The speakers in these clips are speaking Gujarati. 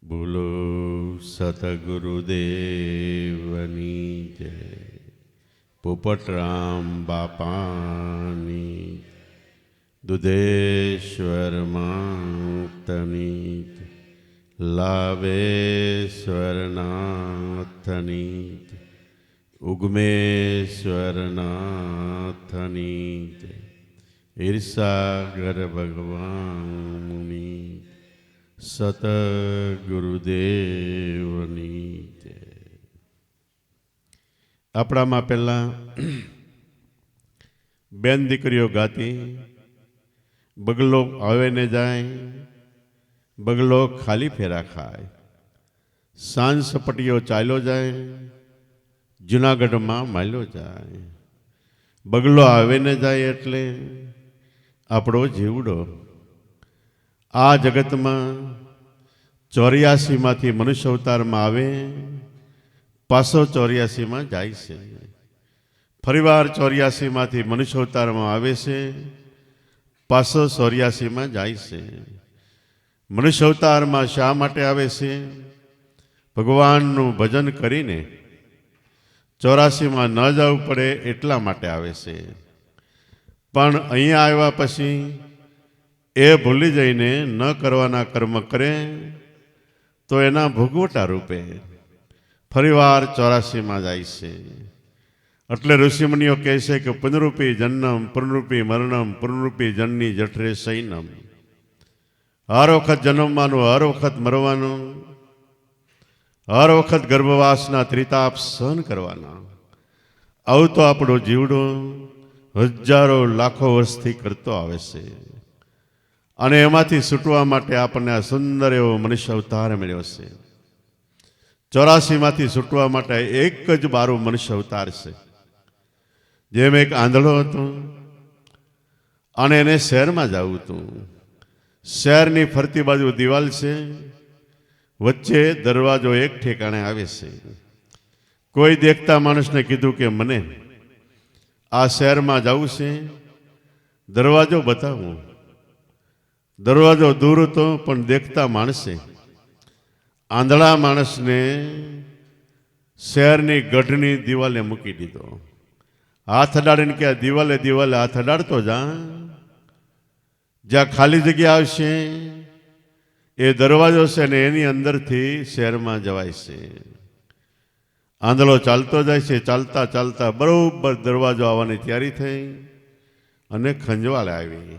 બોલો સતગુરુદેવની જય. પોપટરામ બાપાની, દુધેશ્વર માતની, લાવેશ્વર નાથની, ઉગમેશ્વર નાથની, ઈર્ષાગર ભગવાનની, સતગુરુદેવની જય. આપણામાં પહેલાં બેન દીકરીઓ ગાતી, બગલો આવે ને જાય, બગલો ખાલી ફેરા ખાય, સાંજ સપટીઓ ચાલ્યો જાય, જુનાગઢમાં માલ્યો જાય. બગલો આવે ને જાય એટલે આપણો જીવડો. આ જગતમાં 84માંથી મનુષ્ય અવતારમાં આવે, પાછો 84માં જાય છે. ફરીવાર 84માંથી મનુષ્ય અવતારમાં આવે છે, પાછો 84માં જાય છે. મનુષ્ય અવતારમાં શા માટે આવે છે? ભગવાનનું ભજન કરીને 84માં ન જવું પડે એટલા માટે આવે છે. પણ અહીંયા આવ્યા પછી એ ભૂલી જઈને ન કરવાના કર્મ કરે તો એના ભોગવટા રૂપે ફરીવાર 84માં જાય છે. એટલે ઋષિમુનિઓ કહે છે કે પુનરૂપી જન્મ પુનરૂપી મરણમ પુનરૂપી જનની જઠરે સૈનમ. હર વખત જન્મવાનું, હર વખત મરવાનું, હર વખત ગર્ભવાસના ત્રિતાપ સહન કરવાના. આવું તો આપણો જીવડો હજારો લાખો વર્ષથી કરતો આવે છે. અને એમાંથી છૂટવા માટે આપણને આ સુંદર એવો મનુષ્ય અવતાર મળ્યો છે. 84માંથી છૂટવા માટે એક જ બારું મનુષ્ય અવતાર છે. જેમ એક આંધળો હતો અને એને શહેરમાં જવું હતું. શહેરની ફરતી બાજુ દિવાલ છે, વચ્ચે દરવાજો એક ઠેકાણે આવે છે. કોઈ દેખતા માણસને કીધું કે મને આ શહેરમાં જવું છે, દરવાજો બતાવું. દરવાજો દૂર હતો પણ દેખતા માણસે આંધળા માણસને શહેરની ગઢની દિવાલે મૂકી દીધો. હાથ અડાડીને કે દિવાલે દિવાલે હાથ અડાડતો જા, જ્યાં ખાલી જગ્યા આવશે એ દરવાજો છે ને એની અંદરથી શહેરમાં જવાય છે. આંધળો ચાલતો જાય છે. ચાલતા ચાલતા બરોબર દરવાજો આવવાની તૈયારી થઈ અને ખંજવાળ આવી.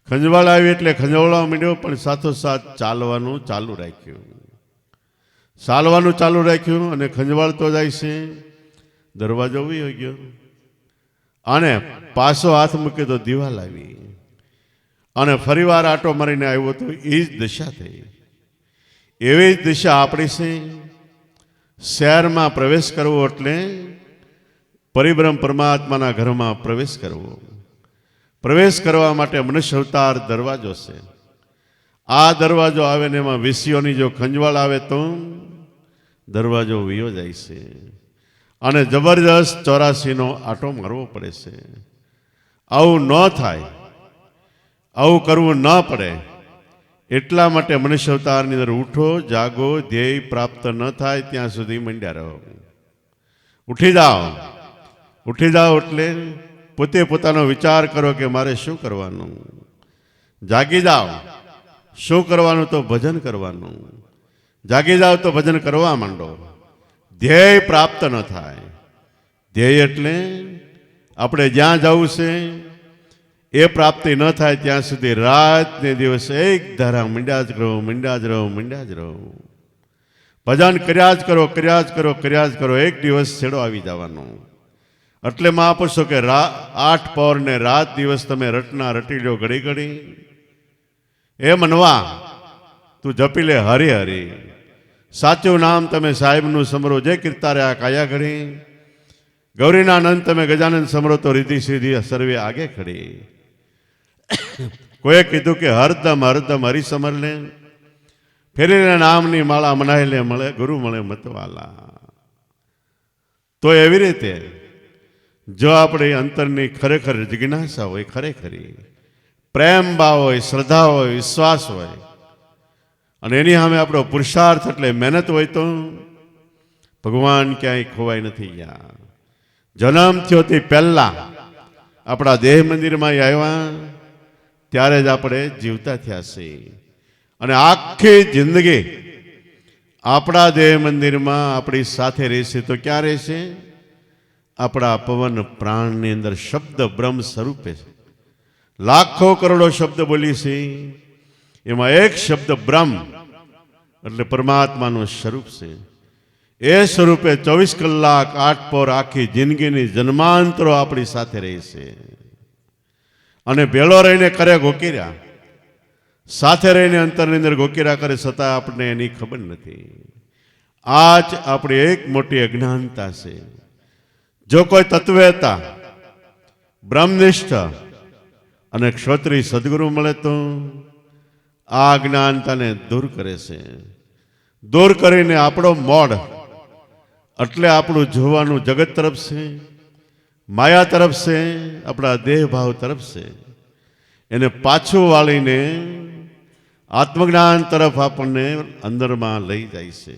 ખંજવાળ આવી એટલે ખંજવાળવા માંડ્યો, પણ સાથોસાથ ચાલવાનું ચાલુ રાખ્યું. ચાલવાનું ચાલુ રાખ્યું અને ખંજવાળતો જાય છે. દરવાજો વયો ગયો અને પાછો હાથ મૂક્યો તો દિવાલ આવી. અને ફરીવાર આટો મારીને આવ્યો તો એ જ દશા થઈ. એવી જ દિશા આપણી છે. શહેરમાં પ્રવેશ કરવો એટલે પરિબ્રહ્મ પરમાત્માના ઘરમાં પ્રવેશ કરવો. પ્રવેશ કરવા માટે મનુષ્ય અવતાર દરવાજો છે. આ દરવાજો આવે ને એમાં વિષયોની જો ખંજવાળ આવે તો દરવાજો વિયો જાય છે અને જબરજસ્ત 84નો આટો મારવો પડે છે. આવું ન થાય, આવું કરવું ન પડે એટલા માટે મનુષ્ય અવતારની અંદર ઉઠો, જાગો, ધ્યેય પ્રાપ્ત ન થાય ત્યાં સુધી મંડ્યા રહો. ઉઠી જાઓ. ઉઠી જાઓ એટલે પોતે પોતાનો વિચાર કરો કે મારે શું કરવાનું. જાગી જાઓ. શું કરવાનું? તો ભજન કરવાનું. જાગી જાઓ તો ભજન કરવા માંડો. ધ્યેય પ્રાપ્ત ન થાય. ધ્યેય એટલે આપણે જ્યાં જવું છે એ પ્રાપ્તિ ન થાય ત્યાં સુધી રાત ને દિવસ એક ધારા મંડ્યા જ રહો, મંડ્યા જ રહો, મંડ્યા જ રહો. ભજન કર્યા જ કરો, કર્યા જ કરો, કર્યા જ કરો. એક દિવસ છેડો આવી જવાનો. એટલે મહાપુરુષો કે 8 પહોર ને રાત દિવસ તમે રટના રટી લો ઘડી ઘડી. એ મનવા તું જપી લે હરી હરી. સાચું નામ તમે સાહેબનું સમરો જે કીર્તા રહ્યા કાયા ઘડી. ગૌરીના નંદ તમે ગજાનંદ સમરો તો રીતિ સીધી સર્વે આગે ખડી. કોઈએ કીધું કે હરદમ હરદમ હરી સમર લે, ફેરીને નામની માળા મનાય લે, મળે ગુરુ મળે મતવાલા. તો એવી રીતે જો આપણે અંતરની ખરેખર જિજ્ઞાસા હોય, ખરેખરી પ્રેમ ભાવ હોય, શ્રદ્ધા હોય, વિશ્વાસ હોય અને એની સામે આપણો પુરુષાર્થ એટલે મહેનત હોય તો ભગવાન ક્યાંય ખોવાય નથી ગયા. જન્મ થયો તે પહેલા આપણા દેહ મંદિરમાં આવ્યા ત્યારે જ આપણે જીવતા થયા છે. અને આખી જિંદગી આપણા દેહ મંદિરમાં આપણી સાથે રહેશે તો ક્યાં રહેશે? આપણા પવન પ્રાણની અંદર શબ્દ બ્રહ્મ સ્વરૂપે છે. લાખો કરોડો શબ્દ બોલી છે, એમાં એક શબ્દ બ્રહ્મ એટલે પરમાત્માનું સ્વરૂપ છે. એ સ્વરૂપે 24 કલાક 8 પોર આખી જિંદગીની જન્માંતરો આપણી સાથે રહેશે. અને ભેળો રહીને કરે ગોકીરા, સાથે રહીને અંતરની અંદર ગોકીરા કરે, છતાં આપણને એની ખબર નથી. આ જ આપણી એક મોટી અજ્ઞાનતા છે. જો કોઈ તત્વેતા, બ્રહ્મનિષ્ઠ અને ક્ષત્રિય સદગુરુ મળે તો આ અજ્ઞાનતાને દૂર કરે છે. દૂર કરીને આપણો મોડ એટલે આપણું જોવાનું જગત તરફ છે, માયા તરફ છે, આપણા દેહ ભાવ તરફ છે, એને પાછું વાળીને આત્મજ્ઞાન તરફ આપણને અંદરમાં લઈ જાય છે.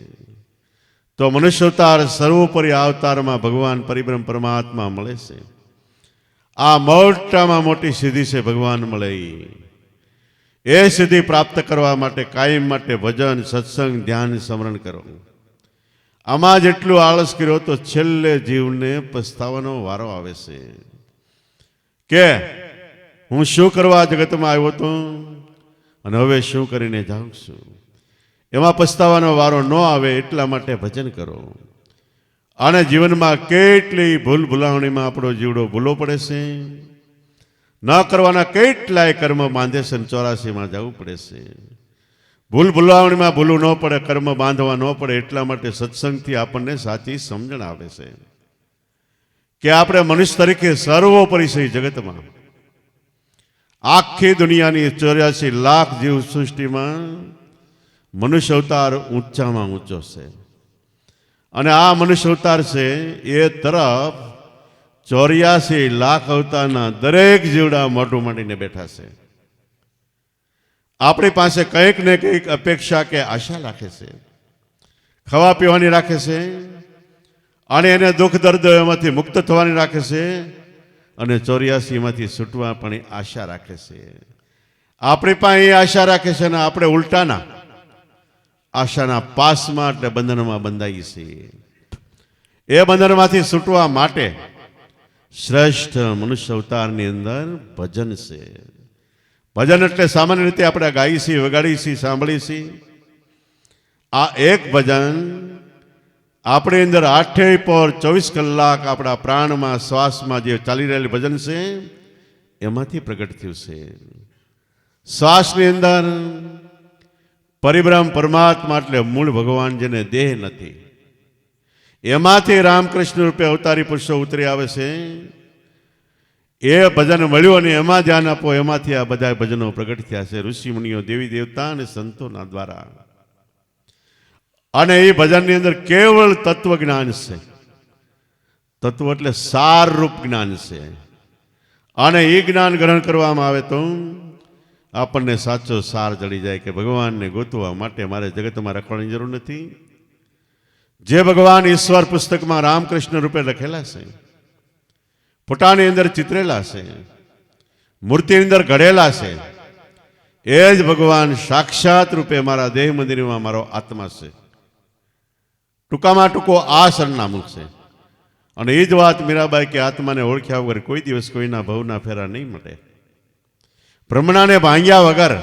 તો મનુષ્ય અવતાર સર્વોપરી અવતારમાં ભગવાન પરિબ્રહ્મ પરમાત્મા મળે છે. આ મોટામાં મોટી સિદ્ધિ છે ભગવાન મળે. એ સિદ્ધિ પ્રાપ્ત કરવા માટે કાયમ માટે ભજન, સત્સંગ, ધ્યાન, સ્મરણ કરો. આમાં જેટલું આળસ કર્યો તો છેલ્લે જીવને પસ્તાવાનો વારો આવે છે કે હું શું કરવા જગતમાં આવ્યો હતો અને હવે શું કરીને જાઉં છું. એમાં પસ્તાવાનો વારો ન આવે એટલા માટે ભજન કરો. અને જીવનમાં કેટલી ભૂલ ભૂલાવણીમાં આપણો જીવડો ભૂલો પડે છે. ન કરવાના કેટલાય કર્મ બાંધે છે, 84માં જવું પડે છે. ભૂલ ભૂલાવણીમાં ભૂલું ન પડે, કર્મ બાંધવા ન પડે એટલા માટે સત્સંગથી આપણને સાચી સમજણ આવે છે કે આપણે મનુષ્ય તરીકે સર્વોપરી છે. જગતમાં આખી દુનિયાની 84 લાખ જીવ સૃષ્ટિમાં મનુષ્ય અવતાર ઊંચામાં ઊંચો છે. અને આ મનુષ્ય અવતાર છે એ તરફ 84 લાખ અવતારના દરેક જીવડા મોઢું માંડીને બેઠા છે. આપણી પાસે કંઈક ને કંઈક અપેક્ષા કે આશા રાખે છે, ખાવા પીવાની રાખે છે, અને એને દુઃખ દર્દ એમાંથી મુક્ત થવાની રાખે છે, અને 84માંથી છૂટવા પણ આશા રાખે છે. આપણી પાસે એ આશા રાખે છે, અને આપણે ઉલટાના આશાના પાસમાં એટલે બંધનમાં બંધાઈએ છીએ. એ બંધનમાંથી છૂટવા માટે શ્રેષ્ઠ મનુષ્ય અવતારની અંદર ભજન છે. ભજન એટલે સામાન્ય રીતે આપણે ગાઈએ છીએ, વગાડીએ છીએ, સાંભળીએ છીએ. આ એક ભજન આપણી અંદર 8 પર 24 કલાક આપણા પ્રાણમાં, શ્વાસમાં જે ચાલી રહેલું ભજન છે એમાંથી પ્રગટ થયું છે. શ્વાસની અંદર પરિબ્રહ્મ પરમાત્મા એટલે મૂળ ભગવાન, જેને દેહ નથી, એમાંથી રામકૃષ્ણ રૂપે અવતારી પુરુષો ઉતરી આવે છે. એ ભજન મળ્યું અને એમાં ધ્યાન આપો, એમાંથી આ બધા ભજનો પ્રગટ થયા છે ઋષિ મુનિઓ, દેવી દેવતા અને સંતોના દ્વારા. અને એ ભજનની અંદર કેવળ તત્વ જ્ઞાન છે. તત્વ એટલે સાર રૂપ જ્ઞાન છે. અને એ જ્ઞાન ગ્રહણ કરવામાં આવે તો આપણને સાચો સાર જડી જાય કે ભગવાનને ગોતવા માટે મારે જગતમાં રખવાની જરૂર નથી. જે ભગવાન ઈશ્વર પુસ્તકમાં રામકૃષ્ણ રૂપે લખેલા છે, ફોટાની અંદર ચિતરેલા છે, મૂર્તિની અંદર ઘડેલા છે, એ જ ભગવાન સાક્ષાત રૂપે મારા દેહ મંદિરમાં મારો આત્મા છે. ટૂંકામાં ટૂંકો આ સરનામું છે. અને એ જ વાત મીરાબાઈ કે આત્માને ઓળખ્યા વગર કોઈ દિવસ કોઈના ભવના ફેરા નહીં મળે. બ્રહ્મણાને ભાંગ્યા વગર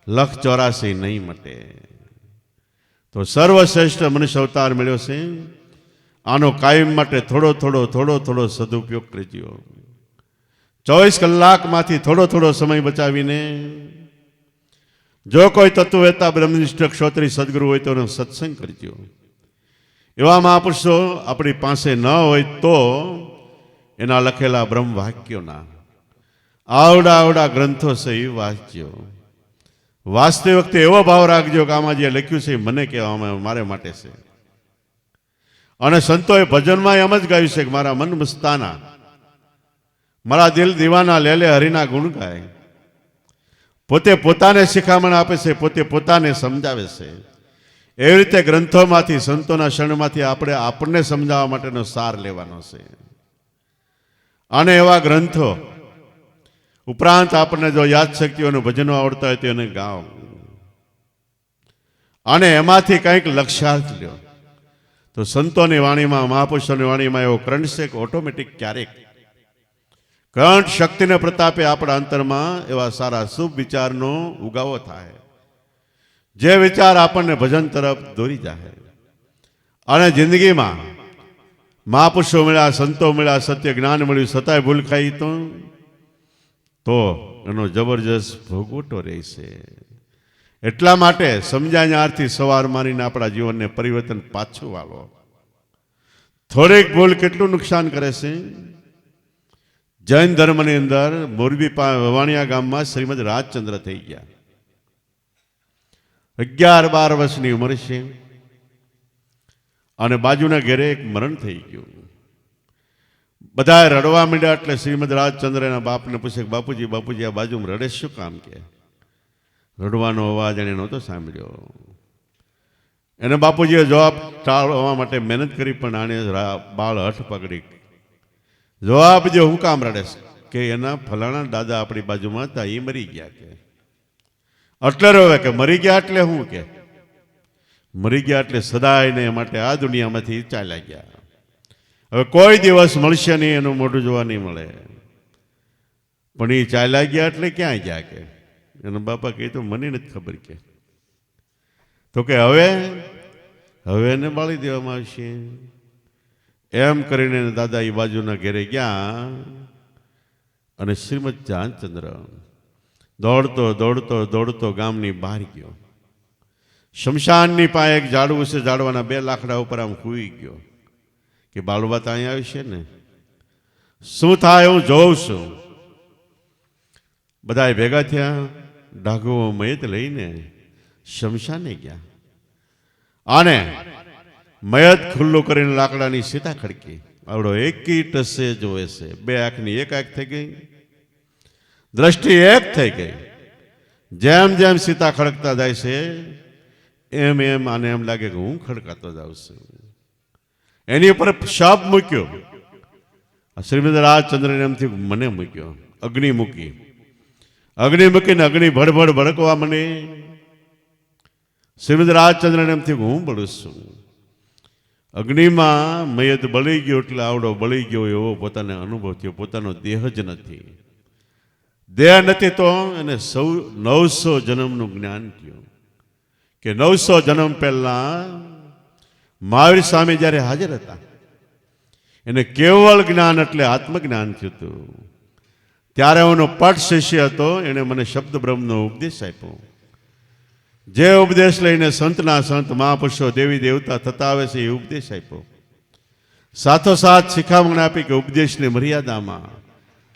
184 નહીં મટે. તો સર્વશ્રેષ્ઠ મનુષ્ય અવતાર મળ્યો છે. આનો કાયમ માટે થોડો થોડો સદુપયોગ કરજો. 24 કલાકમાંથી થોડો સમય બચાવીને જો કોઈ તત્વવેતા, બ્રહ્મનિષ્ઠ, ક્ષત્રિય સદગુરુ હોય તો એનો સત્સંગ કરજો. એવા મહાપુરુષો આપણી પાસે ન હોય તો એના લખેલા બ્રહ્મ વાક્યોના આવડા ગ્રંથો છે એ વાંચજો. વાંચતી વખતે એવો ભાવ રાખજો કે આમાં જે લખ્યું છે મને કહેવામાં મારે માટે છે. અને સંતોએ ભજનમાં એમ જ ગાયું છે કે મારા મન મસ્તાના, મારા દિલ દીવાના લે લે હરિના ગુણ ગાય. પોતે પોતાને શિખામણ આપે છે, પોતે પોતાને સમજાવે છે. એવી રીતે ગ્રંથોમાંથી, સંતોના શરણમાંથી આપણે આપણને સમજાવવા માટેનો સાર લેવાનો છે. અને એવા ગ્રંથો ઉપરાંત આપણને જો યાદશક્તિઓનું ભજનો આવડતા હોય તો એને ગાઓ અને એમાંથી કંઈક લક્ષ્યાર્થ લ્યો. તો સંતોની વાણીમાં, મહાપુરુષોની વાણીમાં એવો કરંટ છે કે ઓટોમેટિક ક્યારેક કંઠ શક્તિને પ્રતાપે આપણા અંતરમાં એવા સારા શુભ વિચારનો ઉગાવો થાય, જે વિચાર આપણને ભજન તરફ દોરી જાય. અને જિંદગીમાં મહાપુરુષો મળ્યા, સંતો મળ્યા, સત્ય જ્ઞાન મળ્યું, છતાંય ભૂલ ખાઈ તો એનો જબરજસ્ત ભોગવટો રહેશે. એટલા માટે સમજાણ્યાથી સવાર મારીને આપણા જીવનને પરિવર્તન પાછું વાળો. થોડીક ભૂલ કેટલું નુકસાન કરે છે. જૈન ધર્મની અંદર મોરબી વવાણિયા ગામમાં શ્રીમદ રાજચંદ્ર થઈ ગયા. 11-12 વર્ષની ઉંમર છે અને બાજુના ઘેરે એક મરણ થઈ ગયું. બધા રડવા માંડ્યા એટલે શ્રીમદ રાજચંદ્ર એના બાપને પૂછે કે બાપુજી, બાપુજી આ બાજુમાં રડે શું કામ? કે રડવાનો અવાજ એને નહોતો સાંભળ્યો. એને બાપુજીએ જવાબ ટાળવા માટે મહેનત કરી, પણ આને બાળ હઠ પકડી જવાબ જો હું કામ રડે કે એના ફલાણા દાદા આપણી બાજુમાં હતા, એ મરી ગયા. કે એટલે રોવે કે મરી ગયા એટલે હું? કે મરી ગયા એટલે સદાયને માટે આ દુનિયામાંથી ચાલ્યા ગયા. હવે કોઈ દિવસ મળશે નહીં, એનું મોઢું જોવા નહીં મળે. પણ એ ચાલ્યા ગયા એટલે ક્યાં ગયા? કે એના બાપા કહે તો મને નથી ખબર. કે તો કે હવે એને બાળી દેવામાં આવશે. એમ કરીને દાદા એ બાજુના ઘેરે ગયા અને શ્રીમદ રાજચંદ્ર દોડતો દોડતો દોડતો ગામની બહાર ગયો. શમશાનની પાસે એક ઝાડવું છે, ઝાડવાના 2 લાકડા ઉપર આમ સૂઈ ગયો કે બાળવા તો અહીંયા આવશે ને, શું થાય હું જોઉં છું. બધા ભેગા થયા, ડાઘો મયત લઈને શમશાને ગયા અને મયત ખુલ્લું કરીને લાકડાની સીતા ખડકી. આવડો એકી ટસે જોવે છે. 2 આંખની 1 આંખ થઈ ગઈ, દ્રષ્ટિ એક થઈ ગઈ. જેમ જેમ સીતા ખડકતા જાય છે એમ એમ આને એમ લાગે કે હું ખડકાતો જાઉં છું. એની ઉપર શાપ મૂક્યો. શ્રીમદ રાજચંદ્રને એમથી મને મૂક્યો. અગ્નિ મૂકી, અગ્નિ મૂકીને અગ્નિ ભડભડ ભડકવા મને. શ્રીમદ રાજચંદ્રને એમથી હું બળું છું. અગ્નિમાં મયત બળી ગયો એટલે આવડો બળી ગયો એવો પોતાને અનુભવ થયો. પોતાનો દેહ જ નથી. દેહ નથી તો એને 900 જન્મનું જ્ઞાન થયું કે 900 જન્મ પહેલા મહાવીર સ્વામી જ્યારે હાજર હતા એને કેવળ જ્ઞાન એટલે આત્મજ્ઞાન થયું હતું. ત્યારે એનો પટ શિષ્ય હતો, એણે મને શબ્દ બ્રહ્મનો ઉપદેશ આપ્યો. જે ઉપદેશ લઈને સંતના સંત, મહાપુરુષો, દેવી દેવતા થતા આવે છે એ ઉપદેશ આપ્યો. સાથોસાથ શિખામણ આપી કે ઉપદેશની મર્યાદામાં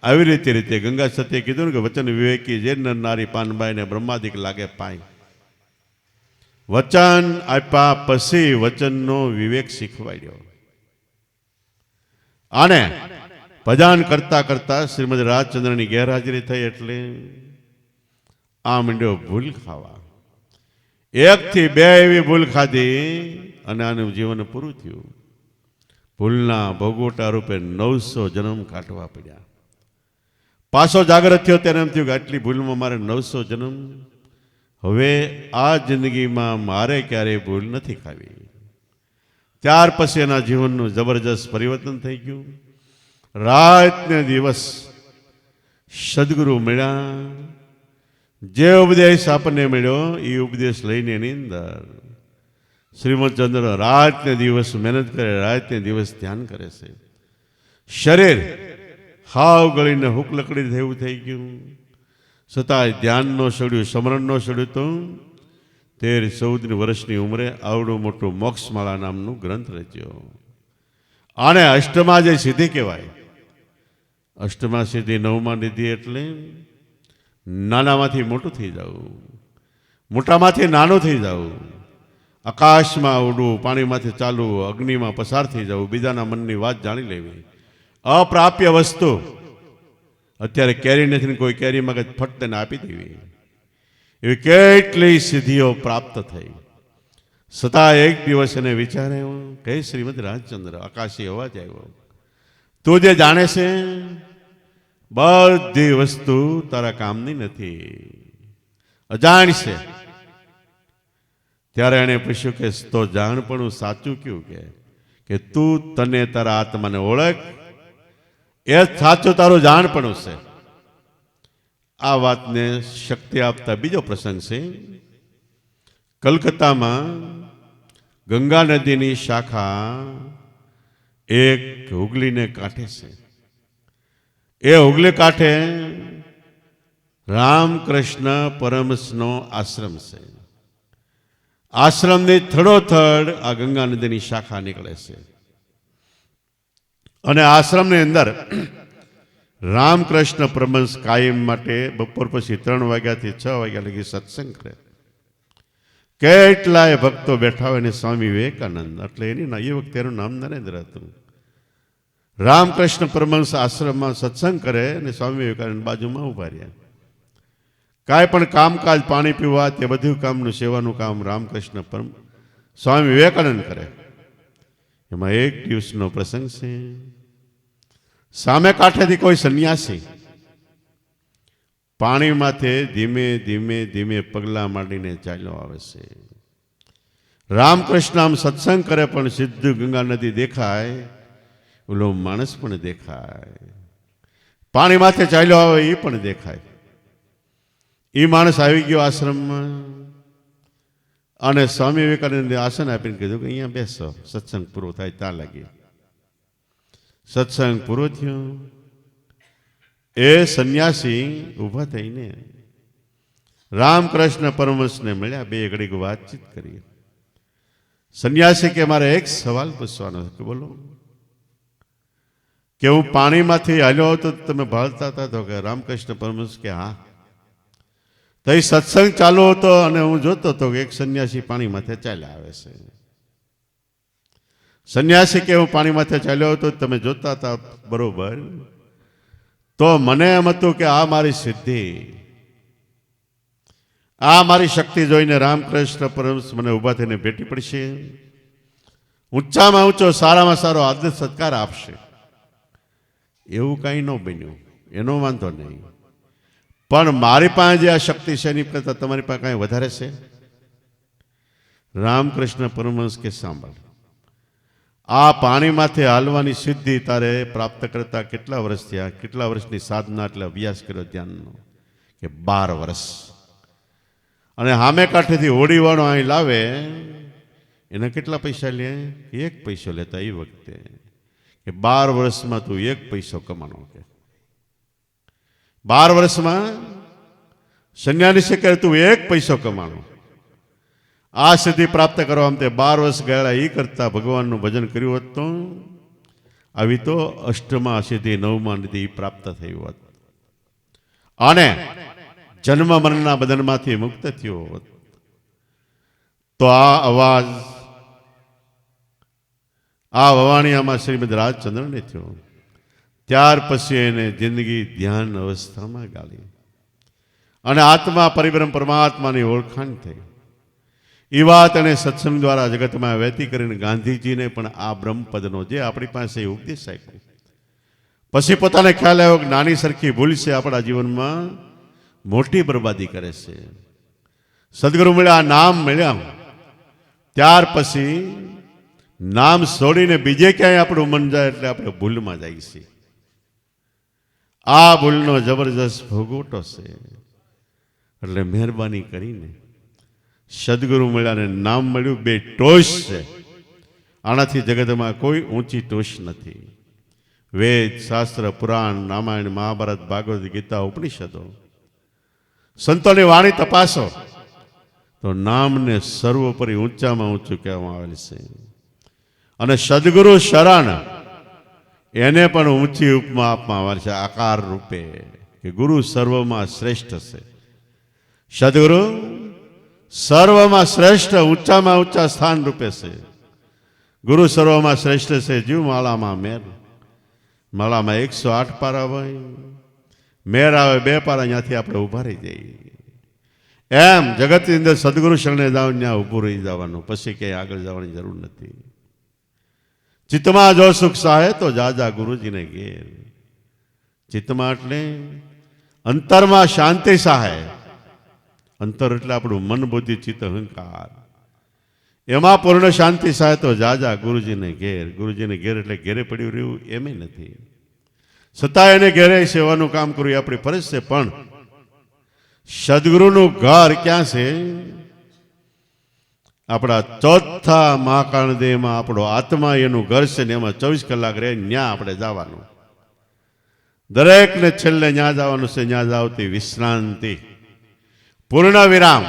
આવી રીતે ગંગા સત્ય કીધું ને કે વચન વિવેકી જે નર નારી પાનબાઈને બ્રહ્માદિક લાગે પાય. વચન આપ્યા પછી વચનનો વિવેક શીખવાડ્યો. અને ભજન કરતા કરતા શ્રીમદ રાજચંદ્રની ગેરહાજરી થઈ એટલે આ મંડ્યો ભૂલ ખાવા. 1 થી 2 એવી ભૂલ ખાધી અને આનું જીવન પૂરું થયું. ભૂલના ભોગવટા રૂપે 900 જન્મ કાઢવા પડ્યા. પાછો જાગૃત થયો ત્યારે એમ થયું કે આટલી ભૂલમાં મારે 900 જન્મ, હવે આ જિંદગીમાં મારે ક્યારેય ભૂલ નથી ખાવી. ત્યાર પછી એના જીવનનું જબરજસ્ત પરિવર્તન થઈ ગયું. રાત ને દિવસ સદગુરુ મળ્યા. જે ઉપદેશ આપણને મળ્યો એ ઉપદેશ લઈને એની અંદર શ્રીમદચંદ્ર રાત ને દિવસ મહેનત કરે, રાત ને દિવસ ધ્યાન કરે છે. શરીર હાવ ગળીને હુક લકડી થયું થઈ ગયું, છતાંય ધ્યાનનો સડ્યું, સ્મરણનો સડ્યું તો 13-14 વર્ષની ઉંમરે આવડું મોટું મોક્ષમાળા નામનું ગ્રંથ રચ્યો. આને અષ્ટમા જે સિદ્ધિ કહેવાય. અષ્ટમા સિદ્ધિ 9મા નિધિ એટલે નાનામાંથી મોટું થઈ જવું, મોટામાંથી નાનું થઈ જવું, આકાશમાં ઉડવું, પાણીમાંથી ચાલવું, અગ્નિમાં પસાર થઈ જવું, બીજાના મનની વાત જાણી લેવી. અપ્રાપ્ય વસ્તુ અત્યારે કેરી નથી, કોઈ કેરી મગજ ફટ તેને આપી દેવી. એવી કેટલી સિદ્ધિઓ પ્રાપ્ત થઈ. છતાં એક દિવસ એને વિચાર આવ્યો કે શ્રીમદ રાજચંદ્ર, આકાશી અવાજ આવ્યો, તું જે જાણે છે બધી વસ્તુ તારા કામની નથી, અજાણ છે. ત્યારે એણે પૂછ્યું કે તો જાણપણું સાચું કયું કે તું તને તારા આત્માને ઓળખ, એ સાચું તારું જાણપણું છે. આ વાતને શક્તિ આપતા બીજો પ્રસંગ છે. કલકત્તામાં ગંગા નદીની શાખા એક હુગલીને કાંઠે છે. એ હુગલી કાંઠે રામકૃષ્ણ પરમહંસનો આશ્રમ છે. આશ્રમની થડોથડ આ ગંગા નદીની શાખા નીકળે છે. અને આશ્રમની અંદર રામકૃષ્ણ પરમહંસ કાયમ માટે બપોર પછી 3 વાગ્યાથી 6 વાગ્યા લગી સત્સંગ કરે. કેટલાય ભક્તો બેઠા હોય ને સ્વામી વિવેકાનંદ, એટલે એની એ વખતે એનું નામ નરેન્દ્ર હતું. રામકૃષ્ણ પરમહંસ આશ્રમમાં સત્સંગ કરે અને સ્વામી વિવેકાનંદ બાજુમાં ઉભા રહ્યા. કાંઈ પણ કામકાજ, પાણી પીવા, તે બધું કામનું સેવાનું કામ રામકૃષ્ણ સ્વામી વિવેકાનંદ કરે. એમાં એક દિવસનો પ્રસંગ છે. સામે કાંઠેથી કોઈ સંન્યાસી પાણીમાંથી ધીમે ધીમે ધીમે પગલાં માંડીને ચાલ્યો આવે છે. રામકૃષ્ણ આમ સત્સંગ કરે પણ સીધું ગંગા નદી દેખાય, ઓલો માણસ પણ દેખાય, પાણીમાંથી ચાલ્યો આવે એ પણ દેખાય. એ માણસ આવી ગયો આશ્રમમાં અને સ્વામી વિવેકાનંદે આસન આપીને કીધું કે અહીંયા બેસો, સત્સંગ પૂરો થાય ત્યાં લાગી. સત્સંગ પૂરો થયો. એ સંન્યાસી ઊભા થઈને રામકૃષ્ણ પરમહંસને મળ્યા, બે ઘડીક વાતચીત કરી. સંન્યાસી કે મારે એક સવાલ પૂછવાનો છે. કે બોલો. કે હું પાણીમાંથી હાલ્યો હતો તમે ભાળતા હતા? તો કે રામકૃષ્ણ પરમહંસ કે હા. તો એ સત્સંગ ચાલુ હતો અને હું જોતો હતો કે એક સંન્યાસી પાણીમાંથી ચાલ્યા આવે છે. સંન્યાસી કે હું પાણીમાંથી ચાલ્યો હતો તમે જોતા હતા, બરોબર. તો મને એમ હતું કે આ મારી સિદ્ધિ, આ મારી શક્તિ જોઈને રામકૃષ્ણ પરમહંસ મને ઊભા થઈને ભેટી પડશે, ઊંચામાં ઊંચો સારામાં સારો આદર સત્કાર આપશે. એવું કાંઈ ન બન્યું, એનો વાંધો નહીં. પણ મારી પાસે જે આ શક્તિ છે એની કરતાં તમારી પાસે કાંઈ વધારે છે? રામકૃષ્ણ પરમહંસ કે સાંભળ, આ પાણીમાંથી હાલવાની સિદ્ધિ તારે પ્રાપ્ત કરતા કેટલા વર્ષ થયા? કેટલા વર્ષની સાધના એટલે અભ્યાસ કર્યો ધ્યાનનો? કે 12 વર્ષ. અને સામે કાંઠેથી હોડીવાળો અહીં લાવે એને કેટલા પૈસા લે? 1 પૈસો લેતા એ વખતે. કે 12 વર્ષમાં તું 1 પૈસો કમાનો. કે 12 વર્ષમાં સંન્યાસી કહે તું 1 પૈસો કમાનો. આ સિદ્ધિ પ્રાપ્ત કરવા માટે 12 વર્ષ ગયા. એ કરતા ભગવાનનું ભજન કર્યું હોત તો આવી તો અષ્ટમા સિદ્ધિ 9મા નિધિ પ્રાપ્ત થયું હોત અને જન્મ મરણના બંધનમાંથી મુક્ત થયો હોત. તો આ અવાજ, આ વવાણિયામાં શ્રીમદ રાજચંદ્રને થયો. ત્યાર પછી એને જિંદગી ધ્યાન અવસ્થામાં ગાળી અને આત્મા પરિબ્રહ્મ પરમાત્માની ઓળખાણ થઈ. એ વાત એને સત્સંગ દ્વારા જગતમાં વહેતી કરીને ગાંધીજીને પણ આ બ્રહ્મપદનો જે આપણી પાસે ઉપદેશ આપ્યો. પછી પોતાને ખ્યાલ આવ્યો કે નાની સરખી ભૂલ છે આપણા જીવનમાં મોટી બરબાદી કરે છે. સદગુરુ મળ્યા, નામ મળ્યા, ત્યાર પછી નામ છોડીને બીજે ક્યાંય આપણું મન જાય એટલે આપણે ભૂલમાં જાય છે. આ ભૂલનો જબરજસ્ત ભોગવટો છે. એટલે મહેરબાની કરીને સદગુરુ મળ્યા ને નામ મળ્યું, 2 ટોચ છે. આનાથી જગતમાં કોઈ ઊંચી ટોચ નથી. વેદ, શાસ્ત્ર, પુરાણ, રામાયણ, મહાભારત, ભાગવત ગીતા, ઉપનિષદો, સંતોની વાણી તપાસો તો નામને સર્વોપરી ઊંચામાં ઊંચું કહેવામાં આવેલ છે. અને સદગુરુ શરણ એને પણ ઊંચી ઉપમા આપવામાં આવેલ છે આકાર રૂપે, કે ગુરુ સર્વમાં શ્રેષ્ઠ છે. સદગુરુ સર્વમાં શ્રેષ્ઠ, ઊંચામાં ઊંચા સ્થાન રૂપે છે. ગુરુ સર્વમાં શ્રેષ્ઠ છે. જીવ માળામાં મેર, માળામાં 108 પારા હોય, મેર આવે 2 પારા, અહીંયાથી આપણે ઊભા રહી જઈએ. એમ જગતની અંદર સદગુરુ શરણે જાઓ ત્યાં ઊભું રહી જવાનું, પછી ક્યાંય આગળ જવાની જરૂર નથી. ચિત્તમાં જો સુખ સહાય તો જાજા ગુરુજીને ઘેર. ચિત્તમાં એટલે અંતરમાં શાંતિ સહાય. અંતર એટલે આપણું મન, બુદ્ધિ, ચિત્ત, અહંકાર. એમાં પૂર્ણ શાંતિ સહાય તો જાજા ગુરુજીને ઘેર. ગુરુજીને ઘેર એટલે ઘેરે પડ્યું રહ્યું એમ નથી, છતાં એને ઘેરે સેવાનું કામ કરવું એ આપણી ફરજ છે. પણ સદગુરુનું ઘર ક્યાં છે? આપણા ચોથા મહાકાળ દેહમાં આપણો આત્મા એનું ઘર છે ને એમાં 24 કલાક રહે, ત્યાં આપણે જવાનું. દરેકને છેલ્લે ત્યાં જવાનું છે. ત્યાં જાવતી વિશ્રાંતિ, પૂર્ણ વિરામ.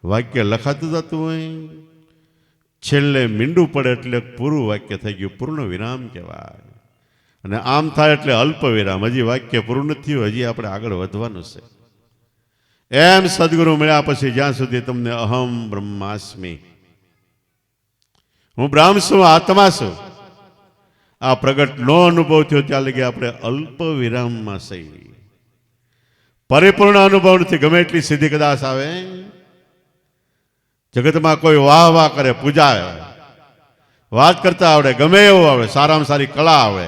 વાક્ય લખાતું જતું હોય, છેલ્લે મીંડું પડે એટલે પૂરું વાક્ય થઈ ગયું, પૂર્ણ વિરામ કહેવાય. અને આમ થાય એટલે અલ્પ વિરામ. હજી વાક્ય પૂરું નથી થયું, હજી આપણે આગળ વધવાનું છે. એમ સદગુરુ મળ્યા પછી જ્યાં સુધી તમને અહમ બ્રહ્માસ્મિ, હું બ્રહ્મ છું, આત્મા છું, આ પ્રગટ નો અનુભવ થયો ત્યાં લગી આપણે અલ્પ વિરામમાં સહી. પરિપૂર્ણ અનુભવ નથી. ગમે એટલી સિદ્ધિ કદાચ આવે, જગતમાં કોઈ વાહ વાહ કરે, પૂજા આવે, વાત કરતા આવડે, ગમે એવું આવડે, સારામાં સારી કળા આવે,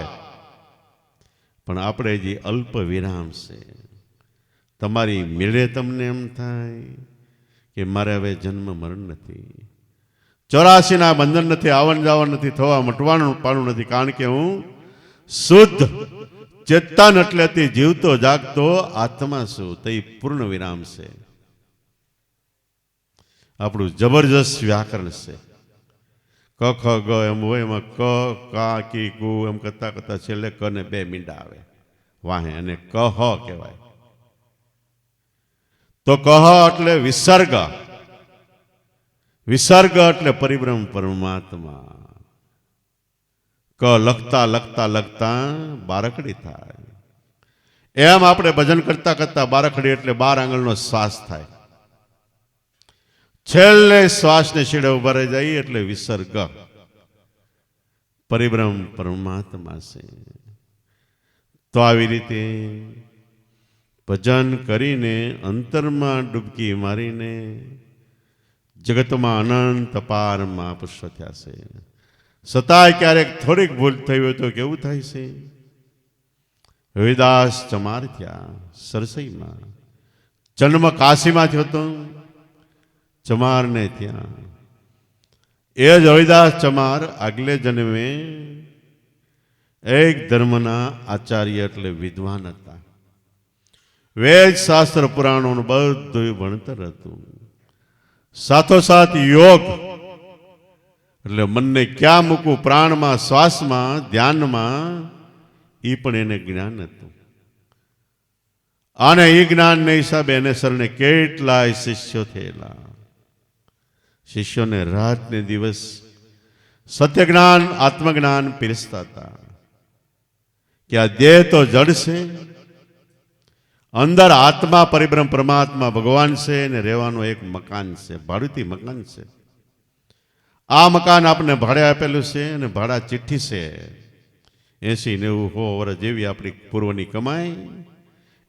પણ આપણે હજી અલ્પ વિરામ છે. તમારી મિલે તમને એમ થાય કે મારે હવે જન્મ મરણ નથી, 84ના બંધન નથી, આવન જાવન નથી, થવા મટવાનું પાડું નથી, કારણ કે હું શુદ્ધ ચેતન એટલે જીવતો જાગતો આત્મા છું. તે પૂર્ણ વિરામ છે. આપણું જબરજસ્ત વ્યાકરણ છે. ક ખ ગ એમ હોય, એમાં ક કા કી કુ એમ કરતા કરતા છેલ્લે ક ને 2 મીંડા આવે વાહે, અને કહ કહેવાય. તો કહ એટલે વિસર્ગ, વિસર્ગ એટલે પરિબ્રહ્મ પરમાત્મા. ક લખતા લખતા લખતા બારકડી થાય. એમ આપણે ભજન કરતા કરતા બારકડી એટલે 12 આંગળનો શ્વાસ થાય. છેલ્લે શ્વાસને છેડે ઉભા રહી જાય એટલે વિસર્ગ, પરિબ્રહ્મ પરમાત્મા છે. તો આવી રીતે ભજન કરીને અંતરમાં ડૂબકી મારીને જગતમાં અનંત અપાર મહાપુરુષો થયા છે. છતાંય ક્યારેક થોડીક ભૂલ થઈ હોય તો કેવું થાય છે? રવિદાસ ચમાર થયા સરસઈમાં, જન્મ કાશીમાં થયો હતો, ચમારને ત્યાં. એ જ રવિદાસ ચમાર આગલે જન્મે એક ધર્મના આચાર્ય એટલે વિદ્વાન હતા. વેદ શાસ્ત્ર પુરાણોનું બધું ભણતર હતું. સાથોસાથ યોગ એટલે મનને ક્યાં મૂકવું, પ્રાણમાં, શ્વાસમાં, ધ્યાનમાં, એ પણ એને જ્ઞાન હતું. અને એ જ્ઞાનને હિસાબે એને શરણે કેટલાય શિષ્યો થયેલા. શિષ્યોને રાત ને દિવસ સત્ય જ્ઞાન, આત્મજ્ઞાન પીરસતા હતા કે આ દેહ તો જડ છે, અંદર આત્મા પરિબ્રહ્મ પરમાત્મા ભગવાન છે, અને રહેવાનું એક મકાન છે, ભાડુતી મકાન છે. આ મકાન આપણે ભાડે આપેલું છે, અને ભાડા ચિઠ્ઠી છે. 80-90 વર્ષ જેવી આપણી પૂર્વની કમાઈ,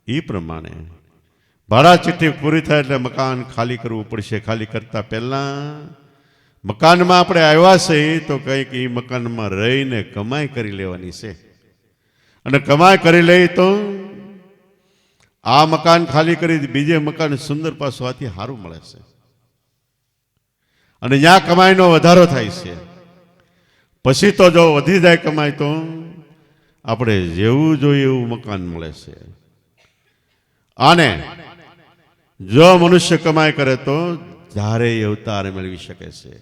એ પ્રમાણે ભાડા ચિઠ્ઠી પૂરી થાય એટલે મકાન ખાલી કરવું પડશે. ખાલી કરતા પહેલા મકાનમાં આપણે આવ્યા છે તો કંઈક એ મકાનમાં રહીને કમાઈ કરી લેવાની છે. અને કમાઈ કરી લઈ તો આ મકાન ખાલી કરી બીજે મકાન સુંદર પાછું આથી સારું મળે છે, અને ત્યાં કમાઈનો વધારો થાય છે. પછી તો જો વધી જાય કમાઈ તો આપણે જેવું જોઈએ એવું મકાન મળે છે. અને જો મનુષ્ય કમાઈ કરે તો જ્યારે અવતાર મેળવી શકે છે.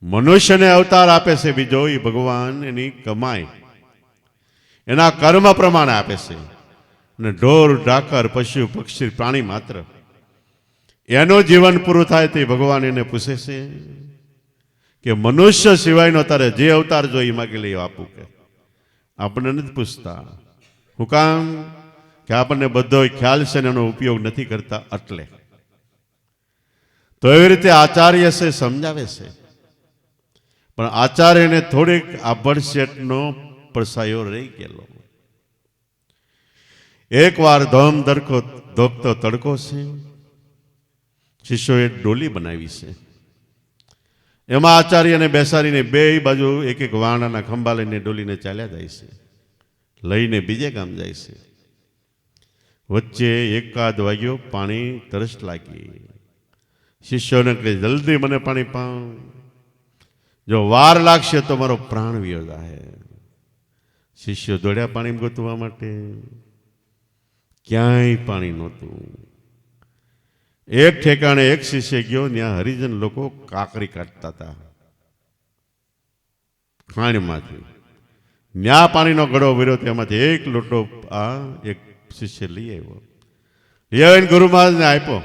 મનુષ્યને અવતાર આપે છે બીજો એ ભગવાન, એની કમાઈ એના કર્મ પ્રમાણે આપે છે. અને ઢોર ઢાકર પશુ પક્ષી પ્રાણી માત્ર એનું જીવન પૂરું થાય તે ભગવાન એને પૂછે છે કે મનુષ્ય સિવાયનો તારે જે અવતાર જોઈએ માગી લઈ આપું. કે આપણને નથી પૂછતા. હું કામ? કે આપણને બધો ખ્યાલ છે ને એનો ઉપયોગ નથી કરતા એટલે. તો એવી રીતે આચાર્ય છે સમજાવે છે, પણ આચાર્યને થોડીક આભડસેટનો પડછાયો રહી ગયેલો. એકવાર ધોકતો તડકો છે. શિષ્યોએ ડોલી બનાવી છે. એમાં આચાર્યને બેસાડીને બે બાજુ એક એક વાણાના ખંભા લઈને ડોલીને ચાલ્યા જાય છે, લઈને બીજે ગામ જાય છે. વચ્ચે એકાદ વાગ્યો, પાણી તરસ લાગી. શિષ્યોને કહે, જલ્દી મને પાણી પાવ, જો વાર લાગશે તો મારો પ્રાણ વિયો જાય. શિષ્યો દોડ્યા પાણી ગોતવા માટે. ક્યાંય પાણી નહોતું. એક ઠેકાણે એક શિષ્ય ગયો, ત્યાં હરિજન લોકો કાકરી કાઢતા હતા ખાણમાંથી. ત્યાં પાણીનો ગળો ભર્યો, તેમાંથી એક લોટો આ એક શિષ્ય લઈ આવ્યો. લઈ આવીને ગુરુ મહારાજને આપ્યો.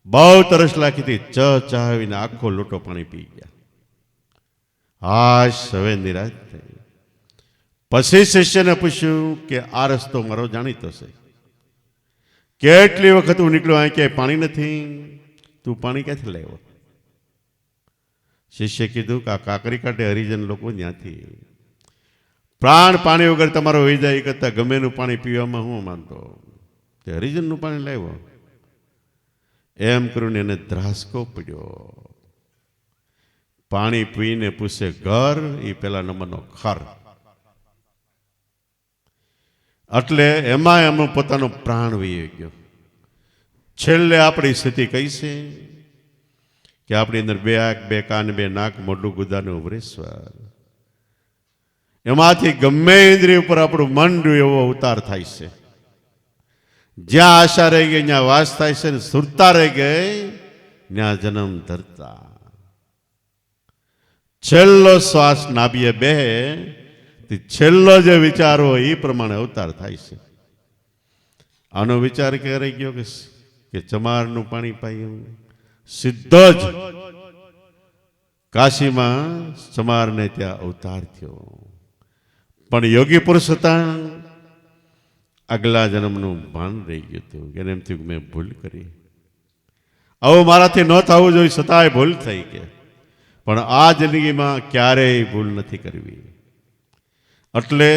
બહુ તરસ લાગી હતી, ચાવીને આખો લોટો પાણી પી ગયા. હાશ, હવે નિરાશ થઈ. પછી શિષ્યને પૂછ્યું કે આ રસ્તો મારો જાણીતો છે, કેટલી વખત હું નીકળ્યો, અહીં ક્યાંય પાણી નથી, તું પાણી ક્યાંથી લાવ્યો? શિષ્ય કીધું કે આ કાકરી કાઢે હરિજન લોકો ત્યાંથી. પ્રાણ પાણી વગર તમારો વહી જાય કરતા ગમે એનું પાણી પીવામાં હું માનતો, તે હરિજનનું પાણી લાવ્યો. એમ કરીને એને ધ્રાસકો પડ્યો. પાણી પીને પૂછે ઘર, એ પેલા નંબરનો ખર. એટલે એમાં એમનો પોતાનો પ્રાણ વહી ગયો. છેલ્લે આપણી સ્થિતિ કઈ છે કે આપણી અંદર બે આંખ, બે કાન, બે નાક, મોઢું, ગુદાનું ઉભરેશ્વર. એમાંથી ગમે ઇન્દ્રિય ઉપર આપણું મન એવો ઉતાર થાય છે. જ્યાં આશા રહી ગઈ ત્યાં વાસ થાય છે, ને સુરતા રહી ગઈ ત્યાં જન્મ ધરતા. છેલ્લો શ્વાસ નાભીએ બે, છેલ્લો જે વિચાર હોય એ પ્રમાણે અવતાર થાય છે. આનો વિચાર ક્યારે ગયો કે ચમારનું પાણી પાયું? સીધો જ કાશીમાં ચમારને ત્યાં અવતાર થયો. પણ યોગી પુરુષ હતા, આગલા જન્મનું ભાન રહી ગયું હતું. એને એમ થયું મેં ભૂલ કરી, આવું મારાથી ન થવું જોઈએ, છતાંય ભૂલ થઈ ગઈ. પણ આ જિંદગીમાં ક્યારેય ભૂલ નથી કરવી. એટલે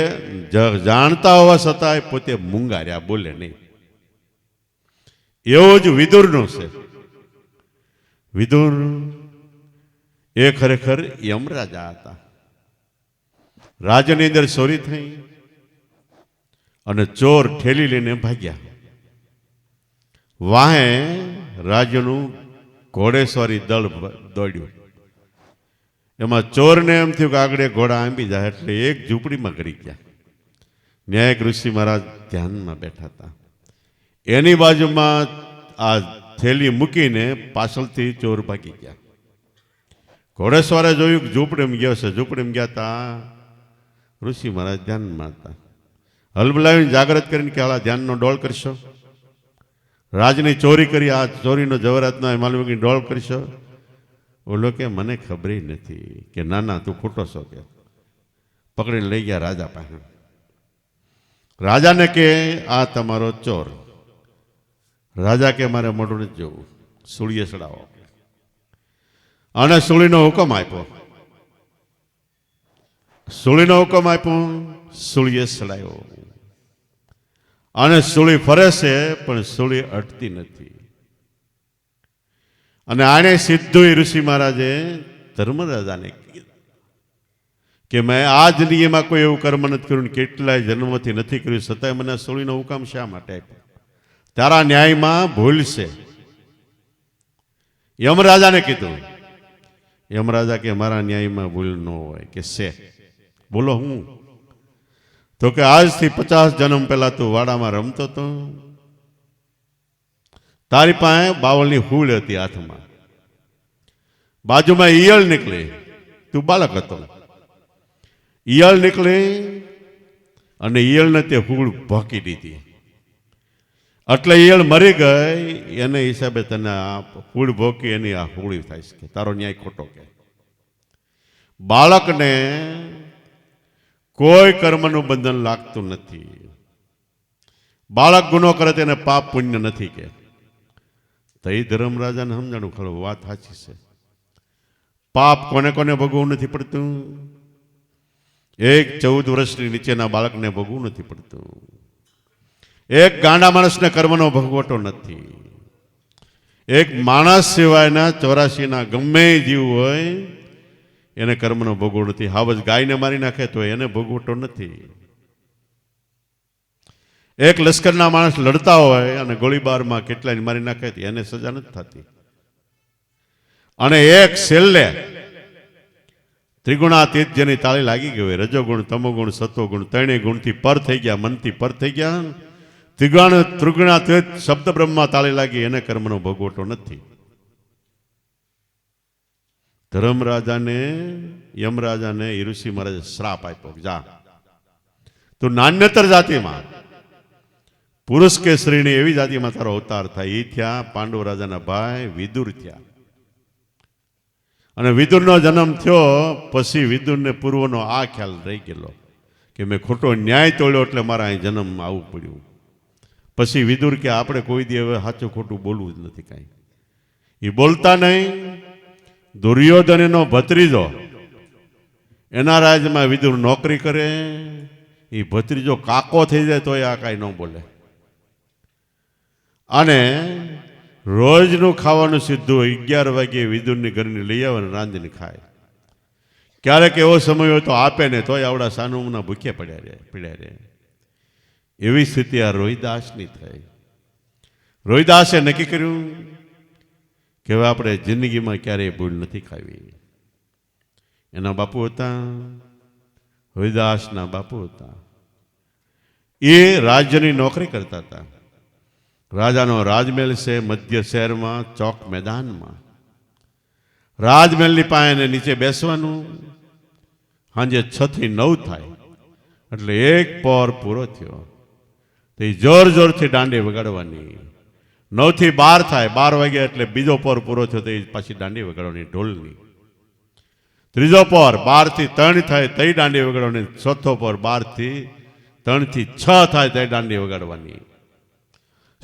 જાણતા હોવા છતાંય પોતે મૂંગા રહ્યા, બોલે નહીં. એવો જ વિદુરનો છે. વિદુર એ ખરેખર યમરાજા હતા. રાજ્યની અંદર ચોરી થઈ અને ચોર ઠેલી લઈને ભાગ્યા. વાહે રાજ્યનું ઘોડેસવારી દળ દોડ્યું. એમાં ચોરને એમ થયું કે આગળ ઘોડા આંબી જાય, એટલે એક ઝૂંપડીમાં કરી ગયા. ન્યાયક ઋષિ મહારાજ ધ્યાનમાં બેઠા હતા. એની બાજુમાં આ થેલી મૂકીને પાછળથી ચોર ભાગી ગયા. ઘોડેસવારે જોયું કે ઝૂંપડીમાં ગયો છે. ઝૂંપડીમાં ગયા હતા, ઋષિ મહારાજ ધ્યાનમાં હતા. હલબલાવીને જાગ્રત કરીને કે હાલા ધ્યાનનો ડોળ કરશો, રાજની ચોરી કરી, આ ચોરીનો જવરાતનો માલવીની ડોળ કરશો. ઓલો કે મને ખબર નથી. કે ના ના તું ખોટો છો. કે પકડીને લઈ ગયા રાજા પાસે. રાજાને કે આ તમારો ચોર. રાજા કે મારે મોઢું નથી જોવું, સૂળીએ ચડાવો. અને સૂળીનો હુકમ આપ્યો. સૂળીનો હુકમ આપ્યો, સૂળીએ ચડાયો. અને સૂળી ફરે છે પણ સૂળી અટતી નથી. અને આને સીધું ઋષિ મહારાજે ધર્મરાજાને કીધું કે મેં આ જિંદગીમાં કોઈ એવું કર્મ નથી કર્યું, કેટલાય જન્મથી નથી કર્યું, છતાંય મને સૂળીનો હુકમ શા માટે આપ્યો? તારા ન્યાયમાં ભૂલ છે. યમરાજાને કીધું. યમરાજા કે મારા ન્યાયમાં ભૂલ ન હોય. કે છે, બોલો હું? તો કે આજથી 50 જન્મ પહેલા તું વાડામાં રમતો હતો, તારી પાસે બાવળની હૂડ હતી હાથમાં, બાજુમાં ઈયળ નીકળી, તું બાળક હતો. ઈયળ નીકળી અને ઈયળને તે હૂડ ભોંકી દીધી. એટલે ઈયળ મરી ગઈ. એને હિસાબે તને આ હૂડ ભોંકી એની આ હોળી થાય છે. તારો ન્યાય ખોટો. કે બાળકને કોઈ કર્મનું બંધન લાગતું નથી. બાળક ગુનો કરે તેને પાપ પુણ્ય નથી. કે તઈ ધર્મરાજાને સમજાણું ખરું, વાત સાચી છે. પાપ કોને કોને ભોગવવું નથી પડતું? એક 14 વર્ષની નીચેના બાળકને ભોગવવું નથી પડતું. એક ગાંડા માણસને કર્મનો ભોગવટો નથી. એક માણસ સિવાયના 84ના ગમે જીવ હોય એને કર્મનો ભોગવટો નથી. હાવજ ગાયને મારી નાખે તો એને ભોગવટો નથી. એક લશ્કરના માણસ લડતા હોય અને ગોળીબારમાં કેટલાય મારી નાખે એને સજા નથી થતી. અને એક છેલ્લે ત્રિગુણાતીત જેની તાળી લાગી ગઈ હોય, રજોગુણ, તમોગુણ, સત્વગુણ, ત્રણેય ગુણથી પર થઈ ગયા, મનથી પર થઈ ગયા, ત્રિગુણાતીત શબ્દ બ્રહ્મા તાળી લાગી, એને કર્મનો ભોગવટો નથી. ધર્મરાજાને યમરાજાને ઋષિ મહારાજે શ્રાપ આપ્યો, જા તું નાન્યતર જાતિમાં પુરુષ કે સ્ત્રીની એવી જાતિમાં તારો અવતાર થાય. એ થયા પાંડવ રાજાના ભાઈ વિદુર થયા. અને વિદુરનો જન્મ થયો પછી વિદુરને પૂર્વનો આ ખ્યાલ રહી ગયેલો કે મેં ખોટો ન્યાય તોડ્યો એટલે મારા અહીં જન્મ આવવું પડ્યું. પછી વિદુર કે આપણે કોઈ દી હવે સાચું ખોટું બોલવું જ નથી કાંઈ. એ બોલતા નહીં. દુર્યોધનનો ભત્રીજો એના રાજ્યમાં વિદુર નોકરી કરે. એ ભત્રીજો કાકો થઈ જાય તોય આ કાંઈ ન બોલે. અને રોજનું ખાવાનું સીધું 11 વાગ્યે વિદુરની ઘરની લઈ આવે ને રાંધીને ખાય. ક્યારેક એવો સમય હોય તો આપે ને તોય આવડા સાનુમના ભૂખે પડ્યા રહે. એવી સ્થિતિ આ રોહિદાસની થઈ. રોહિદાસે નક્કી કર્યું કે હવે આપણે જિંદગીમાં ક્યારેય ભૂલ નથી ખાવી. એના બાપુ હતા, રોહિદાસના બાપુ હતા. એ રાજ્યની નોકરી કરતા હતા. રાજાનો રાજમહેલ છે મધ્ય શહેરમાં, ચોક મેદાનમાં. રાજમહેલની પાસે નીચે બેસવાનું. સાંજે 6 થી 9 થાય એટલે એક પહોર પૂરો થયો તો જોર જોરથી દાંડી વગાડવાની. 9 થી 12 થાય, 12 વાગ્યા એટલે બીજો પહોર પૂરો થયો તો એ પાછી દાંડી વગાડવાની ઢોલની. ત્રીજો પહોર 12 થી 3 થાય તઈ દાંડી વગાડવાની. ચોથો પહોર 12 થી 3 થી 6 થાય તઈ દાંડી વગાડવાની.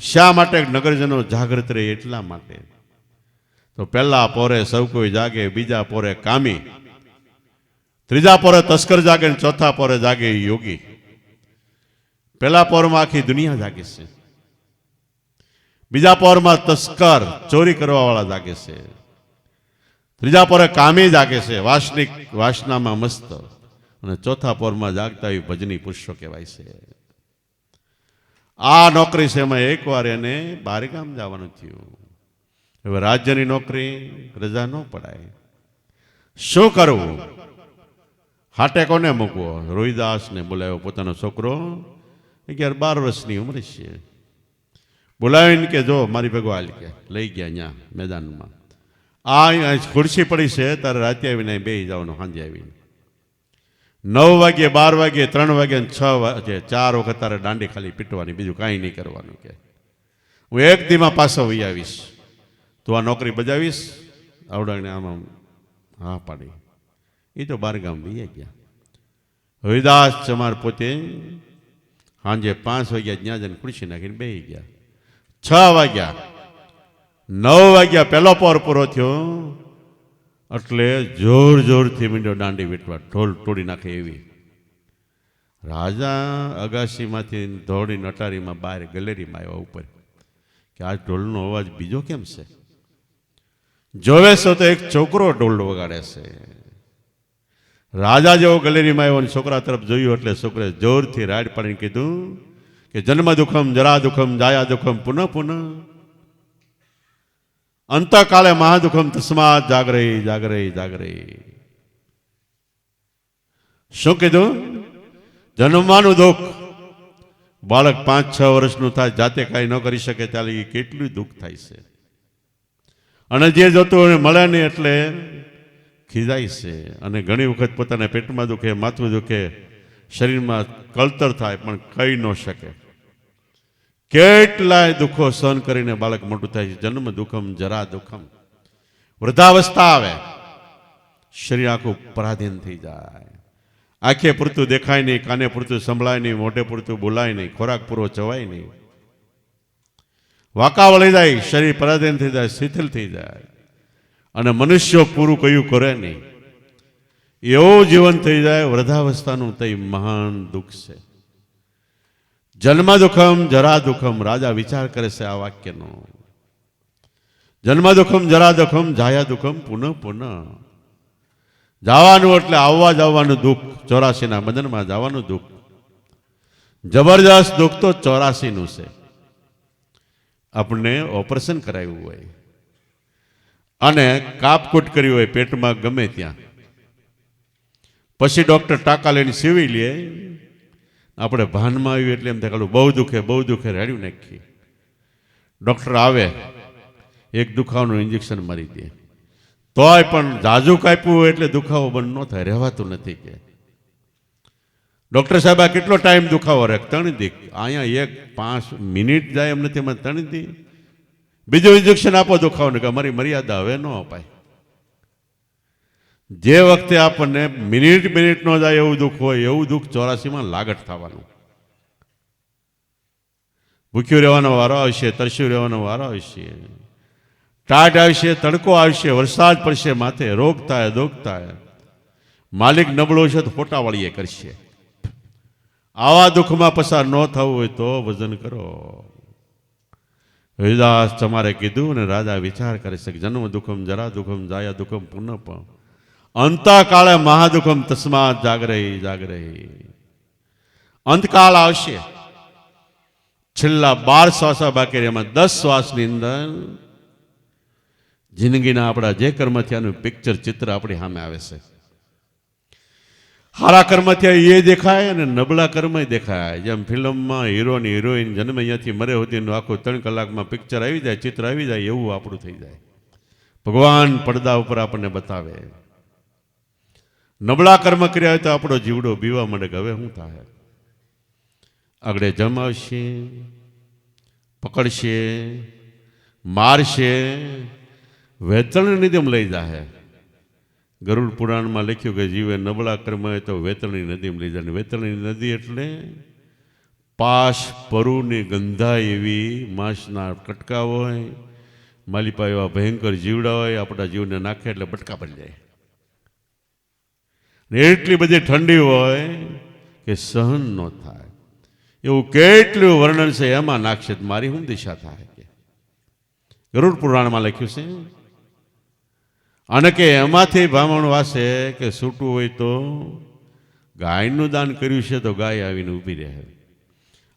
શા માટે? નગરજનો જાગૃત રહે એટલા માટે. તો પહેલા પોરે સૌ કોઈ જાગે, બીજા પોરે કામી, ત્રીજા પોરે તસ્કર જાગે, ચોથા પોરે જાગે યોગી. પહેલા પોરમાં આખી દુનિયા જાગે છે. બીજા પોરમાં તસ્કર ચોરી કરવા વાળા જાગે છે. ત્રીજા પોરે કામી જાગે છે, વાસનિક વાસનામાં મસ્ત. અને ચોથા પોરમાં જાગતા એ ભજની પુરુષો કહેવાય છે. આ નોકરી છે એમાં એકવાર એને બહારગામ જવાનું થયું. હવે રાજ્યની નોકરી, રજા ન પડાય. શું કરવું? હાટે કોને મૂકવો? રોહિદાસને બોલાવ્યો. પોતાનો છોકરો 11-12 વર્ષની ઉંમર છે. બોલાવીને કે જો મારી ભેગો હાલ, કે લઈ ગયા અહીંયા મેદાનમાં. આ ખુરશી પડી છે, તારે રાતે આવીને બેસી જવાનું. સાંજે આવીને 9 વાગ્યે, 12 વાગ્યે, 3 વાગ્યે, 6 વાગ્યે 4 વખત તારે દાંડી ખાલી પીટવાની, બીજું કાંઈ નહીં કરવાનું. કે હું એક દીમાં પાછો વહી આવીશ, તું આ નોકરી બજાવીશ. આવડાને આમાં હા પાડી. એ તો 12 ગામ વહી ગયા. હરિદાસ ચમાર પોતે સાંજે 5 વાગ્યા ત્યાં જઈને ખુરશી નાખીને બેસી ગયા. 6 વાગ્યા, 9 વાગ્યા પહેલો પહોર પૂરો થયો એટલે જોર જોરથી મીંડો દાંડી વીટવા, ઢોલ તોડી નાખે એવી. રાજા અગાશીમાંથી દોડીને અટારીમાં બહાર ગેલેરીમાં આવ્યા ઉપર કે આ ઢોલનો અવાજ બીજો કેમ છે? જોવે છો તો એક છોકરો ઢોલ વગાડે છે. રાજા જેવો ગેલેરીમાં આવ્યો અને છોકરા તરફ જોયું એટલે છોકરે જોરથી રાડ પાડીને કીધું કે જન્મ દુઃખમ, જરા દુઃખમ, જાયા દુઃખમ, પુનઃ પુનઃ, અંતકાલે મહાદુઃખમ, તસ્માત જાગરે જાગરે જાગરે. શું કીધું? જન્મવાનું દુઃખ. બાળક 5-6 વર્ષનું થાય, જાતે કાંઈ ન કરી શકે ત્યારે એ કેટલું દુઃખ થાય છે. અને જે જોતું મળે નહીં એટલે ખીજાય છે. અને ઘણી વખત પોતાના પેટમાં દુખે, માથું દુખે, શરીરમાં કળતર થાય પણ કહી ન શકે. કેટલાય દુઃખો સહન કરીને બાળક મોટું થાય છે. જન્મ દુઃખમ, જરા દુઃખમ. વૃદ્ધાવસ્થા આવે, શરીર આખું પરાધીન થઈ જાય. આંખે પૂરતું દેખાય નહીં, કાને પૂરતું સંભળાય નહીં, મોઢે પૂરતું બોલાય નહીં, ખોરાક પૂરો ચવાય નહીં, વાંકા વળી જાય, શરીર પરાધીન થઈ જાય, શિથિલ થઈ જાય. અને મનુષ્યો પૂરું કયું કરે નહીં, એવું જીવન થઈ જાય. વૃદ્ધાવસ્થાનું તે મહાન દુઃખ છે. જન્મ દુઃખમ જરા દુઃખમ, રાજા વિચાર કરે છે આ વાક્યનો. જન્મ દુઃખમ જરા દુઃખમ જાયા દુઃખમ પુનઃ પુનઃ. જવાનું એટલે આવવા જવાનું દુઃખ, 84ના બંધનમાં જવાનું દુઃખ. જબરજસ્ત દુઃખ તો 84નું છે. આપણને ઓપરેશન કરાવ્યું હોય અને કાપકૂટ કરી હોય પેટમાં ગમે ત્યાં, પછી ડૉક્ટર ટાંકા લઈને સીવી લે, આપણે ભાનમાં આવ્યું એટલે એમ થાય બહુ દુઃખે રેડ્યું નાખીએ. ડૉક્ટર આવે, એક દુખાવાનું ઇન્જેક્શન મારી દે, તોય પણ જાજુ કાપ્યું હોય એટલે દુખાવો બંધ ન થાય, રહેવાતું નથી. કે ડૉક્ટર સાહેબ આ કેટલો ટાઈમ દુખાવો રહે? 3 દી. અહીંયા 5 મિનિટ જાય એમ નથી, એમાં 3 દી. બીજું ઇન્જેક્શન આપો દુખાવો ને, કે અમારી મર્યાદા હવે ન અપાય. જે વખતે આપણને મિનિટ ન જાય એવું દુઃખ હોય, એવું દુઃખ 84માં લાગટ થવાનું. ભૂખ્યું રહેવાનો વારો આવશે, તરસ્યું રહેવાનો વારો આવશે, ટાઢ આવશે, તડકો આવશે, વરસાદ પડશે માથે, રોગ થાય, દુઃખ થાય, માલિક નબળો છે તો ફોટા વાળીએ કરશે. આવા દુઃખમાં પસાર ન થવું હોય તો વજન કરો. હરિદાસ તમારે કીધું ને રાજા વિચાર કરે છે કે જન્મ દુઃખમ જરા દુઃખમ જાયા દુઃખમ પુનઃ અંતકાળે મહાદુઃખમ તસ્માત જાગરહી. અંતકાળ આવશે, છેલ્લા 12 શ્વાસ બાકી, એમાં 10 શ્વાસની અંદર જિંદગીના આપણા જે કર્મ થયાનું પિક્ચર, ચિત્ર આપણી સામે આવે છે. સારા કર્મ થયા એ દેખાય અને નબળા કર્મ દેખાય. જેમ ફિલ્મમાં હીરો ને હિરોઈન જન્મ અહીંયાથી મરે સુધીનું આખું 3 કલાકમાં પિક્ચર આવી જાય, ચિત્ર આવી જાય, એવું આપણું થઈ જાય. ભગવાન પડદા ઉપર આપણને બતાવે. નબળા કર્મ કર્યા હોય તો આપણો જીવડો બીવા માંડે કે હવે શું થાય? આગળ જમાવશે, પકડશે, મારશે, વેતણની જેમ લઈ જાય. ગરુડ પુરાણમાં લખ્યું કે જીવે નબળા કર્મ હોય તો વેતરણી નદીમાં લઈ જાય. વેતરણી નદી એટલે પાશ પરુની ગંધાય એવી માંસના કટકા હોય, માલિપા એવા ભયંકર જીવડા હોય, આપણા જીવને નાખે એટલે બટકા પડી જાય. એટલી બધી ઠંડી હોય કે સહન ન થાય. એવું કેટલું વર્ણન છે, એમાં નાખશે મારી શું દિશા થાય? ગરુડ પુરાણમાં લખ્યું છે. અને કે એમાંથી બ્રાહ્મણ વાસે કે છૂટવું હોય તો ગાયનું દાન કર્યું છે તો ગાય આવીને ઊભી રહે,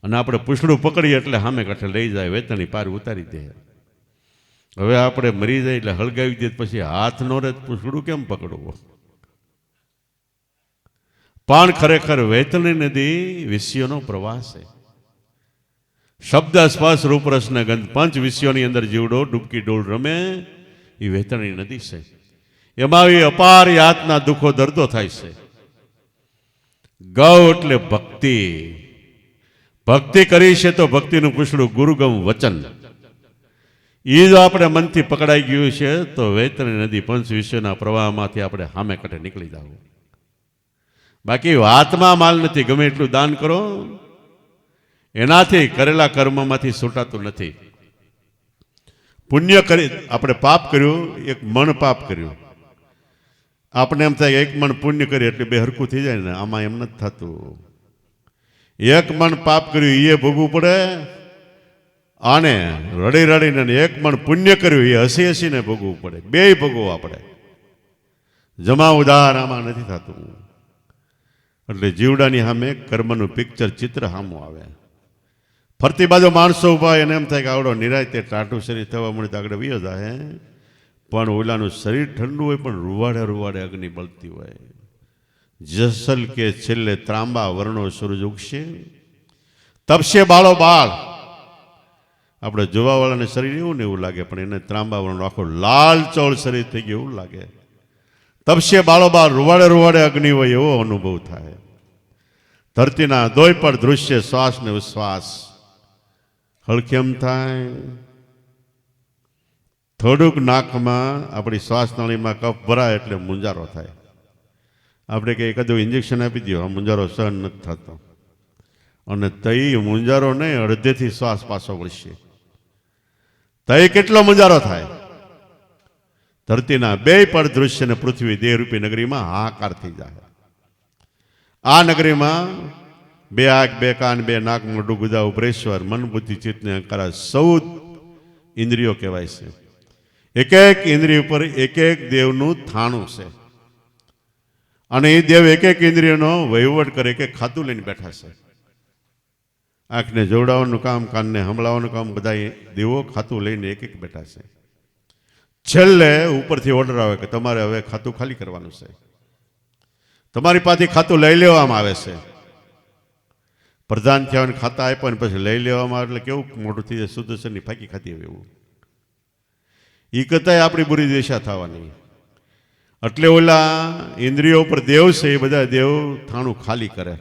અને આપણે પૂછડું પકડીએ એટલે સામે કાંઠે લઈ જાય, વેતણી પાર ઉતારી દે. હવે આપણે મરી જાય એટલે હળગાવી દે, પછી હાથ નો રહે પૂછડું કેમ પકડવું? પણ ખરેખર વેતણી નદી વિષયોનો પ્રવાસ છે. શબ્દ સ્પર્શ રૂપ રસ ને ગંધ 5 વિષયોની અંદર જીવડો ડૂબકી ડોળ રમે, એ વેતણી નદી છે. એમાં એ અપાર યાતના દુઃખો દર્દો થાય છે. ગૌ એટલે ભક્તિ. ભક્તિ કરી છે તો ભક્તિનું પૂછડું ગુરુગમ વચન, એ જો આપણે મનથી પકડાઈ ગયું છે તો વેતણી નદી 5 વિષયોના પ્રવાહમાંથી આપણે સામે કાંઠે નીકળી જવું. બાકી વાતમાં માલ નથી. ગમે એટલું દાન કરો, એનાથી કરેલા કર્મમાંથી છૂટાતું નથી. પુણ્ય કરી, આપણે પાપ કર્યું, 1 મણ પાપ કર્યું, આપણે એમ થાય 1 મણ પુણ્ય કરીએ એટલે 2 હરખું થઈ જાય ને. આમાં એમ નથી થતું. 1 મણ પાપ કર્યું એ ભોગવું પડે, અને રડી રડીને 1 મણ પુણ્ય કર્યું એ હસી હસીને ભોગવવું પડે. 2 ભોગવવા પડે. જમા ઉધાર આમાં નથી થતું. એટલે જીવડાની સામે કર્મનું પિક્ચર, ચિત્ર સામું આવે. ફરતી બાજુ માણસો ઉભા, એને એમ થાય કે આવડો નિરાયતે ટાટું શરીર થવા મળે તો આગળ વિયો જાય. પણ ઓલાનું શરીર ઠંડુ હોય, પણ રૂવાડે અગ્નિ બળતી હોય. જસલ કે છેલ્લે ત્રાંબા વર્ણો સૂરજ ઉગશે, તપશે બાળો બાળ. આપણે જોવાવાળાને શરીર એવું ને એવું લાગે, પણ એને ત્રાંબા વર્ણો આખો લાલ ચોળ શરીર થઈ ગયું એવું લાગે. તપશે બાળો બાળ, રૂવાડે અગ્નિ હોય એવો અનુભવ થાય. ધરતીના દોય પર દૃશ્ય શ્વાસ ને ઉશ્વાસ હળખેમ થાય. થોડુંક નાકમાં આપણી શ્વાસ નળીમાં કફ ભરાય એટલે મુંજારો થાય. આપણે કંઈ કદું ઇન્જેક્શન આપી દો, આ મુંજારો સહન નથી થતો, અને તઈ મુંજારો નહીં, અડધેથી શ્વાસ પાછો વળશે. તઈ કેટલો મુંજારો થાય. ધરતીના 2 પડ દૃશ્ય ને પૃથ્વી દેહરૂપી નગરીમાં હાહાકાર થઈ જાય. આ નગરીમાં બે આંખ, બે કાન, બે નાક, મોઢું, ગુદા, ઉપરેશ્વર, મન, બુદ્ધિ, ચિત્ત ને અહંકાર 14 ઇન્દ્રિયો કહેવાય છે. એક એક ઇન્દ્રિય ઉપર એક એક દેવનું થાણું છે. અને એ દેવ એક એક ઇન્દ્રિયનો વહીવટ કરે કે ખાતું લઈને બેઠા છે. આંખને જોડાવાનું કામ, કાનને સંભળાવવાનું કામ, બધા દેવો ખાતું લઈને એક એક બેઠા છે. છેલ્લે ઉપરથી ઓર્ડર આવે કે તમારે હવે ખાતું ખાલી કરવાનું છે. તમારી પાસેથી ખાતું લઈ લેવામાં આવે છે. પ્રધાન થયા ખાતા આપ્યા ને પછી લઈ લેવામાં આવે એટલે કેવું મોટું થઈ જાય, સુદર્શનની ફાંકી ખાતી હોય એવું. એ કરતાં આપણી બુરી દિશા થવાની. એટલે ઓલા ઇન્દ્રિયો ઉપર દેવ છે એ બધા દેવ થાણું ખાલી કરે.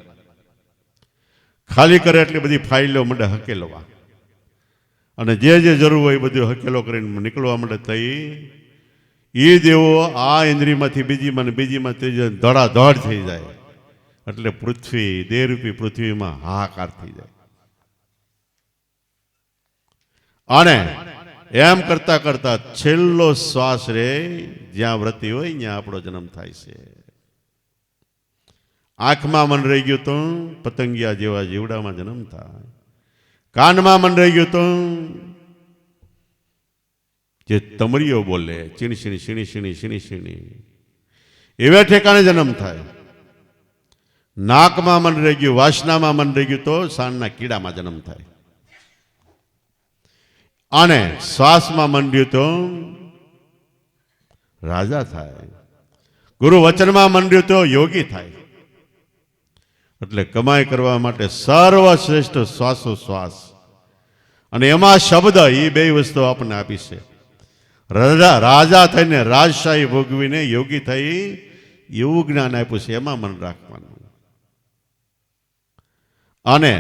ખાલી કરે એટલે બધી ફાઇલો મંડે હકેલવા. અને જે જે જરૂર હોય એ બધું હકેલો કરીને નીકળવા માંડે. થઈ એ દેવો આ ઇન્દ્રિયમાંથી બીજીમાં ને બીજીમાં ત્રીજી ધડાધડ થઈ જાય. એટલે પૃથ્વી, દેહરૂપી પૃથ્વીમાં હાહાકાર થઈ જાય. અને એમ કરતા કરતા છેલ્લો શ્વાસ રે જ્યાં વ્રતી હોય ત્યાં આપણો જન્મ થાય છે. આંખમાં મન રહી ગયું તો પતંગિયા જેવા જીવડામાં જન્મ થાય. કાનમાં મન રહી ગયું તો જે તમરીઓ બોલે, ચીણી સીણી સીણી સીણી સીણી સીણી, એવા ઠેકાણે જન્મ થાય. નાકમાં મન રહી ગયું, વાસનામાં મન રહી ગયું તો સાણના કીડામાં જન્મ થાય. અને શ્વાસમાં મન રહ્યું તો રાજા થાય. ગુરુ વચનમાં મન રહ્યું તો યોગી થાય. એટલે કમાઈ કરવા માટે સર્વશ્રેષ્ઠ શ્વાસોશ્વાસ. અને એમાં શબ્દ, એ બે વસ્તુ આપણને આપી છે. રાજા થઈને રાજશાહી ભોગવીને યોગી થઈ એવું જ્ઞાન આપ્યું છે. એમાં મન રાખવાનું. અને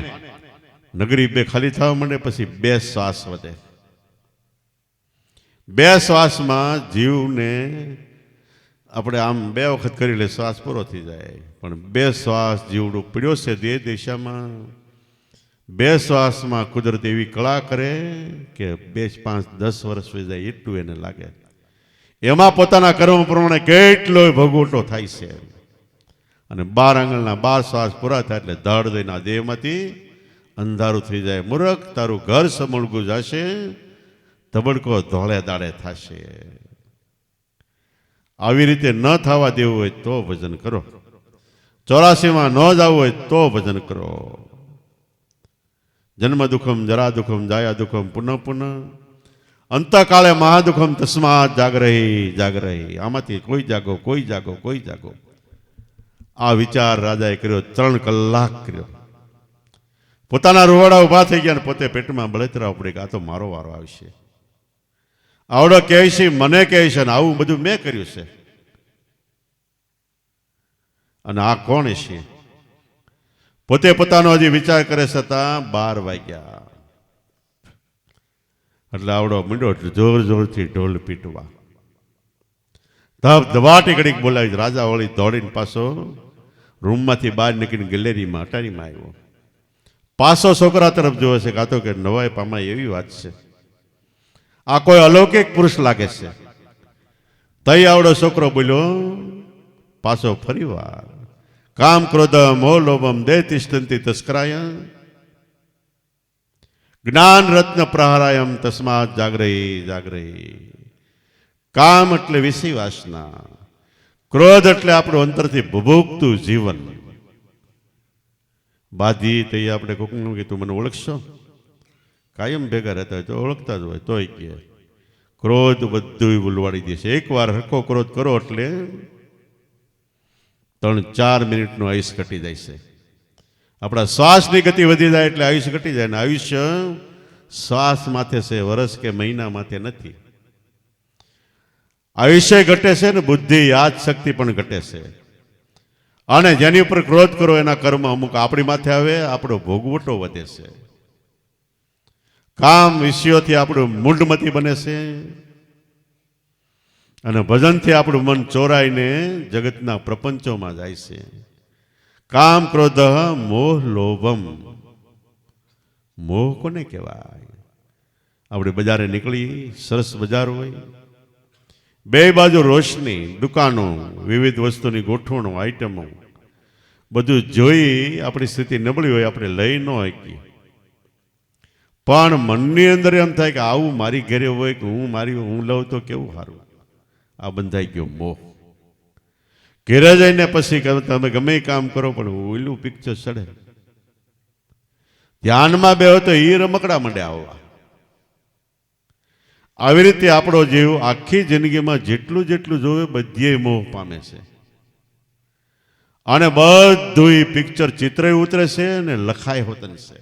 નગરી બે ખાલી થવા માંડે પછી બે શ્વાસ વધે. બે શ્વાસમાં જીવને આપણે આમ બે વખત કરી લે શ્વાસ પૂરો થઈ જાય. પણ બે શ્વાસ જીવડું પીડ્યો છે દેહ દિશામાં. બે શ્વાસમાં કુદરત એવી કળા કરે કે 2, 5, 10 વર્ષ થઈ જાય એટલું એને લાગે. એમાં પોતાના કર્મ પ્રમાણે કેટલો ભોગવટો થાય છે. અને 12 આંગળના 12 શ્વાસ પૂરા થાય એટલે ધડ દઈના દેહમાંથી અંધારું થઈ જાય. મૂર્ખ, તારું ઘર સમળગું જશે, તબડકો ધોળે દાડે થશે. આવી રીતે ન થવા દેવું હોય તો ભજન કરો. 84માં ન જવું હોય તો ભજન કરો. જન્મ દુઃખમ, જરા દુઃખમ, જાયા દુઃખમ, પુનઃ પુનઃ, અંતકાળે મહાદુઃખમ, તસ્માત જાગરહી જાગરહી. આમાંથી કોઈ જાગો, કોઈ જાગો, કોઈ જાગો. આ વિચાર રાજાએ કર્યો. 3 કલાક કર્યો. પોતાના રૂવાડા ઉભા થઈ ગયા અને પોતે પેટમાં બળતરા પડી ગયા. આ તો મારો વારો આવશે. આવડો કહે છે, મને કહે છે, ને આવું બધું મેં કર્યું છે. અને આ કોણ છે? પોતે પોતાનો હજી વિચાર કરે છતાં 12 વાગ્યા. એટલે આવડો મીંડો જોર જોરથી ઢોલ પીટવા. ધબધબાટી ઘડીક બોલાવી. રાજા વળી દોડીને પાછો રૂમમાંથી બહાર નીકળીને ગેલેરીમાં અટારીમાં આવ્યો. પાછો છોકરા તરફ જોવે છે. કાં તો કે નવાઈ પામાય એવી વાત છે. આ કોઈ અલૌકિક પુરુષ લાગે છે. તઈ આવડો છોકરો બોલ્યો પાછો ફરી વાર. કામ ક્રોધ મોહ લોભમ દે તિષ્ઠંતિ તસ્કરાય જ્ઞાન રત્ન પ્રહારાયમ તસ્માત જાગરહી જાગરહી. કામ એટલે વિષય વાસના. ક્રોધ એટલે આપણું અંતરથી ભભૂકતું જીવન. બાધી તઈ આપણે કોકનું કે તું મને ઓળખશો? કાયમ ભેગા રહેતા હોય તો ઓળખતા જ હોય તોય કે ક્રોધ બધું ઉલવાડી દેશે. એકવાર હરખો ક્રોધ કરો એટલે 3-4 મિનિટનું આયુષ્ય ઘટી જાય છે. આપણા શ્વાસની ગતિ વધી જાય એટલે આયુષ્ય ઘટી જાય. ને આયુષ્ય શ્વાસ માથે છે, વર્ષ કે મહિના માથે નથી. આયુષ્ય ઘટે છે ને બુદ્ધિ, યાદ શક્તિ પણ ઘટે છે. અને જેની ઉપર ક્રોધ કરો એના કર્મ અમુક આપણી માથે આવે, આપણો ભોગવટો વધે છે. કામ વિષયોથી આપણું મૂંઢમતી બને છે. અને ભજનથી આપણું મન ચોરાઈને જગતના પ્રપંચોમાં જાય છે. કામ ક્રોધ મોહ લોભમ. મોહ કોને કહેવાય? આપણે બજારે નીકળી, સરસ બજાર હોય, બે બાજુ રોશની, દુકાનો, વિવિધ વસ્તુની ગોઠવણો, આઈટમો, બધું જોઈ આપણી સ્થિતિ નબળી હોય, આપણે લઈ ન શકીએ. પણ મનની અંદર એમ થાય કે આવું મારી ઘરે હોય કે હું લઉં તો કેવું સારું. આ બંધાઈ ગયો મોહ. ઘેરે જઈને પછી તમે ગમે કામ કરો પણ ઓલું પિક્ચર ચડે. ધ્યાનમાં બેહો તો એ રમકડા માંડે આવવા. આવી રીતે આપણો જીવ આખી જિંદગીમાં જેટલું જેટલું જોવે બધે મોહ પામે છે. અને બધું પિક્ચર ચિત્ર ઉતરે છે અને લખાય હોતન છે.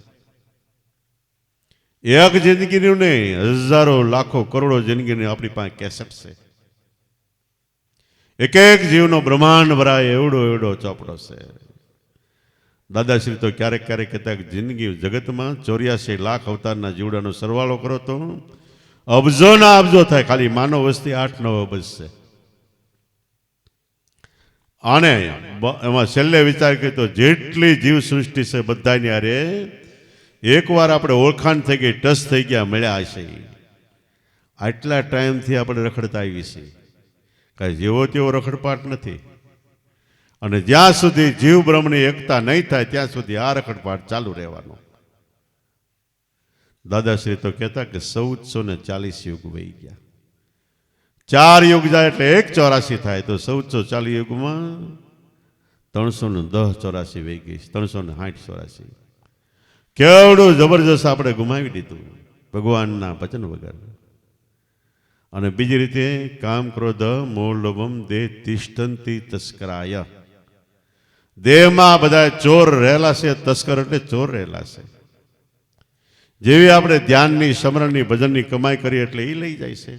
એક જિંદગીનું નહીં, હજારો લાખો કરોડો જિંદગીની આપણી પાસે કેસેટ છે. એક એક જીવનો બ્રહ્માંડ ભરાય એવડો એવડો ચોપડો છે. દાદાશ્રી તો ક્યારેક ક્યારેક કહેતા કે જિંદગી જગતમાં 84 લાખ અવતારના જીવડાનો સરવાળો કરો તો અબજો ના અબજો થાય. ખાલી માનવ વસ્તી 8-9 અબજ છે. અને એમાં છેલ્લે વિચાર કર્યો તો જેટલી જીવ સૃષ્ટિ છે બધાની અરે એકવાર આપણે ઓળખાણ થઈ ગઈ, ટચ થઈ ગયા, મળ્યા હશે. આટલા ટાઈમથી આપણે રખડતા આવી છીએ. કાંઈ જેવો તેવો રખડપાટ નથી. અને જ્યાં સુધી જીવ બ્રહ્મની એકતા નહીં થાય ત્યાં સુધી આ રખડપાટ ચાલુ રહેવાનો. દાદાશ્રી તો કહેતા કે 1440 યુગ વહી ગયા. 4 યુગ જાય એટલે 184 થાય, તો 1440 યુગમાં 310 84 વહી ગઈ, 360 84. કેવડું જબરજસ્ત આપણે ગુમાવી દીધું ભગવાનના વચન વગર. અને બીજી રીતે કામ ક્રોધ મોહ લોભમ દેહ તિષ્ઠંતિ તસ્કરાય. દેહમાં બધા ચોર રહેલા છે. તસ્કર એટલે ચોર રહેલા છે. જેવી આપણે ધ્યાનની, સ્મરણની, ભજનની કમાઈ કરીએ એટલે એ લઈ જાય છે.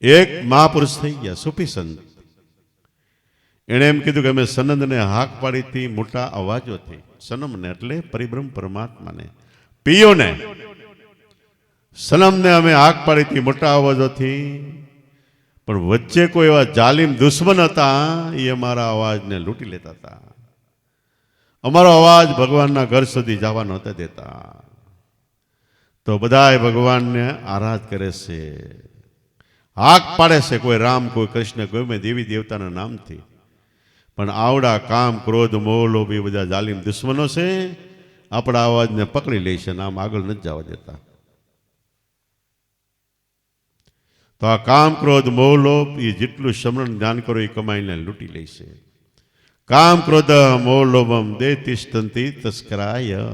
એક મહાપુરુષ થઈ ગયા, સુફી સંત. એણે એમ કીધું કે અમે સનંદને હાક પાડી હતી મોટા અવાજોથી. સનમને એટલે પરિબ્રહ્મ પરમાત્માને, પિયોને, સનમને અમે હાક પાડી હતી મોટા અવાજોથી. પણ વચ્ચે કોઈ એવા જાલિમ દુશ્મન હતા, એ અમારા અવાજને લૂંટી લેતા હતા. અમારો અવાજ ભગવાનના ઘર સુધી જવા નહોતા દેતા. તો બધાય ભગવાનને આરાધ કરે છે, હાક પાડે છે, કોઈ રામ, કોઈ કૃષ્ણ, કોઈ દેવી દેવતાના નામથી. પણ આવડા કામ ક્રોધ મોહ લોભ એ બધા જાલિમ દુશ્મનો છે, આપણા અવાજને પકડી લે છે, આમ આગળ નથી જવા દેતા. તો આ કામ ક્રોધ મોહ લોભ એ જેટલું સ્મરણ જ્ઞાન કરો એ કમાઈને લૂંટી લે છે. કામ ક્રોધ મોહ લોભમ દે તિષ્ઠંતિ તસ્કરાય.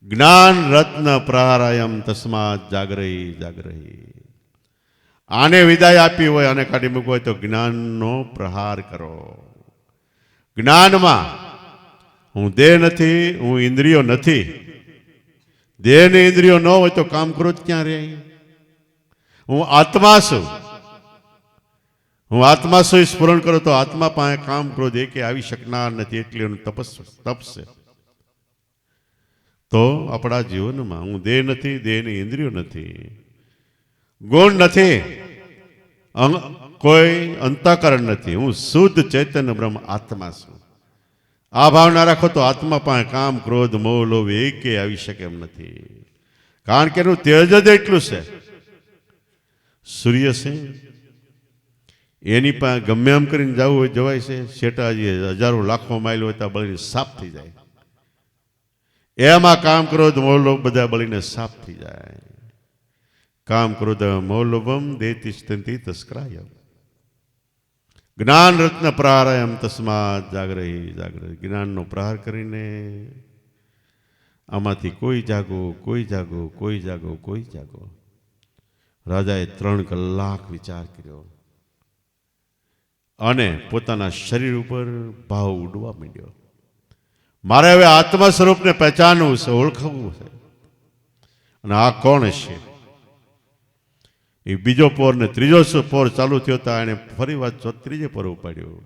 જ્ઞાન રત્ન પ્રહારાયમ તસ્માત જાગરહી જાગરહી. આને વિદાય આપી હોય, આને કાઢી મૂકવું હોય તો જ્ઞાનનો પ્રહાર કરો. જ્ઞાનમાં હું દેહ નથી, હું ઇન્દ્રિયો નથી. દેહ ને ઇન્દ્રિયો ન હોય તો કામ ક્રોધ ક્યાં રહે? હું આત્મા છું. હું આત્મા છું સ્ફુરણ કરો તો આત્મા પાસે કામ ક્રોધ એકે આવી શકનાર નથી. એટલી એનું તપ છે. તો આપણા જીવનમાં હું દેહ નથી, દેહની ઇન્દ્રિયો નથી, ગુણ નથી, કોઈ અંતઃકરણ નથી, હું શુદ્ધ ચૈતન્ય બ્રહ્મ આત્મા છું. આ ભાવના રાખો તો આત્મા પાસે કામ ક્રોધ મોહ લોભ એકે આવી શકે એમ નથી. કારણ કે એનું તેજ જ એટલું છે. સૂર્ય છે, એની પાસે ગમે એમ કરીને જવું હોય જવાય છે. શેટાજી હજારો લાખો માઇલ હોય ત્યાં બળીને સાફ થઈ જાય. એમાં કામ ક્રોધ મોહ લોભ બધા બળીને સાફ થઈ જાય. કામ ક્રોધ મોહ લોભમ દે તિષ્ઠંતિ તસ્કરાય. જ્ઞાન રત્ન પ્રહારાયમ તસ્માત જાગરહી જાગરહી. જ્ઞાનનો પ્રહાર કરીને આમાંથી કોઈ જાગો, કોઈ જાગો, કોઈ જાગો, કોઈ જાગો. રાજાએ 3 કલાક વિચાર કર્યો અને પોતાના શરીર ઉપર ભાવ ઉડવા માંડ્યો. મારે હવે આત્મા સ્વરૂપને પહેચાનવું છે, ઓળખવું છે. અને આ કોણ છે? એ બીજો પોર ને ત્રીજો પોર ચાલુ થયો હતા. એને ફરી વાત ત્રીજે પર ઉપાડ્યો.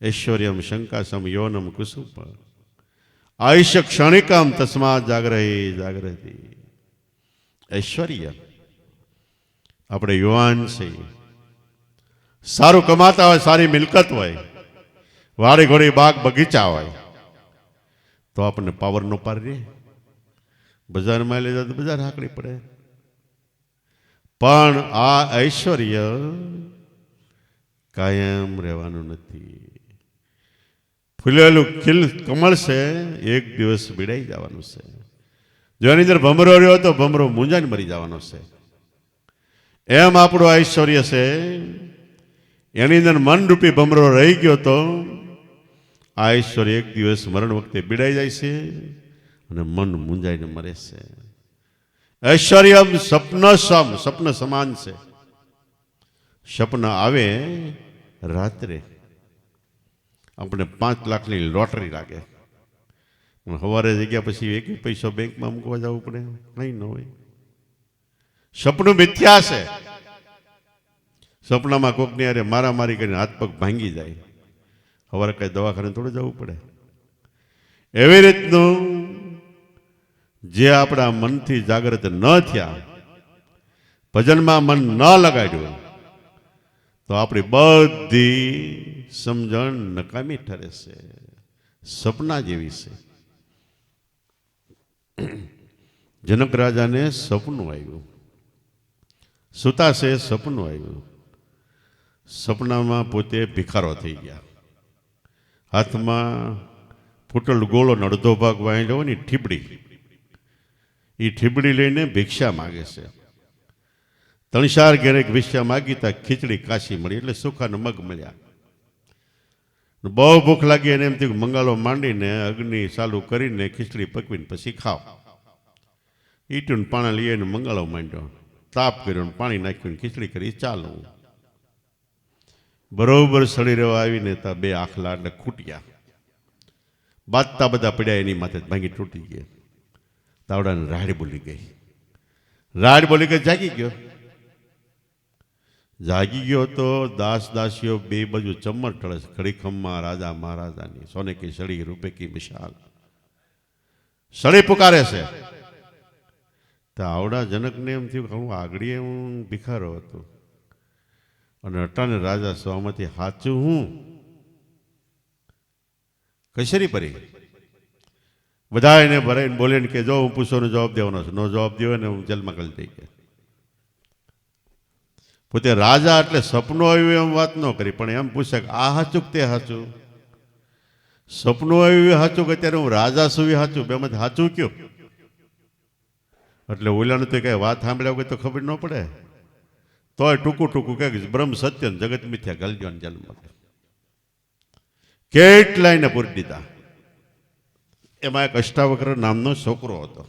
ઐશ્વર્યમ શંકાસમ યોનમ કુસુમ આયુષ્ય ક્ષણિકમ તસ્માત જાગરહી જાગરહી. ઐશ્વર્ય આપણે યુવાન છીએ, સારું કમાતા હોય, સારી મિલકત હોય, વાડી ઘોડી બાગ બગીચા હોય, તો આપણને પાવર નો પાર રહે. બજારમાં લઈ જાય તો બજાર હાંકડી પડે. પણ આ ઐશ્વર્ય કાયમ રહેવાનું નથી. ફૂલેલું કમળ છે, એક દિવસ બીડાઈ જવાનું છે. જો એની અંદર ભમરો રહ્યો તો ભમરો મૂંઝાને મરી જવાનો છે. એમ આપણું ઐશ્વર્ય છે, એની અંદર મનરૂપી ભમરો રહી ગયો તો આ ઐશ્વર્ય એક દિવસ મરણ વખતે બીડાઈ જાય છે અને મન મૂંઝાઈને મરે છે. ઐશ્વર્ય સ્વપ્ન સમાન છે. સપન આવે રાત્રે, આપણે 5 લાખની લોટરી લાગે, સવારે જગ્યા પછી એક પૈસો બેંકમાં મૂકવા જવું પડે, કંઈ ન હોય. સપનું મિથ્યા છે. સપનામાં કોકની હારે મારામારી કરીને હાથ પગ ભાંગી જાય, સવારે કઈ દવાખાને થોડું જવું પડે. એવી રીતનું જે આપણા મનથી જાગૃત ન થયા, ભજનમાં મન ન લગાડ્યું, તો આપણી બધી સમજણ નકામી ઠરે છે, સપના જેવી છે. જનક રાજાને સપનું આવ્યું, સુતા છે, સપનું આવ્યું. સપનામાં પોતે ભિખારો થઈ ગયા. હાથમાં ફૂટલ ગોળો અડધો ભાગ વાળ્યો ને ઠીબડી, એ ઠીબડી લઈને ભિક્ષા માગે છે. 3-4 ઘેરે ભિક્ષા માગી તા ખીચડી કાશી મળી, એટલે સુખાને મગ મળ્યા. બહુ ભૂખ લાગી એને એમ થયું મંગાલો માંડીને અગ્નિ ચાલુ કરીને ખીચડી પકવીને પછી ખાવ. ઈટું પાણી લઈને મંગાલો માંડ્યો, તાપ કર્યો, પાણી નાખ્યું, ખીચડી કરી ચાલુ. બરોબર સળી રહેવા આવીને તા 2 આખલા એટલે ખૂટ્યા. બાજતા બધા પડ્યા, એની માથે ભાંગી તૂટી ગયા. તાવડાને રાડ બોલી ગઈ. રાડ બોલી ગઈ, જાગી ગયો. જાગી ગયો તો દાસ દાસીઓ 2 બાજુ ચમર ટળે છે. ખડી ખમ્મા રાજા મહારાજાની, સોને કી સળી રૂપે કી મિશાલ. સળી પુકારે છે. તો આવડા જનકને એમ થયું કે હું આગળ હું ભિખારો હતો અને અટાને રાજા સ્વામાંથી સાચું હું કચેરી પરી. બધા એને ભરાઈને બોલે કે જો હું પૂછવાનો જવાબ દેવાનો છું, નો જવાબ દેવો ને હું જેલમાં કરી દઈ ગયા. પોતે રાજા એટલે સપનું આવ્યું એમ વાત ન કરી, પણ એમ પૂછે કે આ સાચું કે તે સાચું. સપનું આવ્યું સાચું કે અત્યારે હું રાજા છું એ સાચું, બેમાંથી સાચું કયો? એટલે ઓલાને તો કઈ વાત સાંભળ્યા વગર તો ખબર ન પડે, તોય ટૂંકું કે બ્રહ્મ સત્ય જગત મિથ્યા ગલજો જન્મ. કેટલાયને પૂરી દીધા. એમાં એક અષ્ટાવક્ર નામનો છોકરો હતો.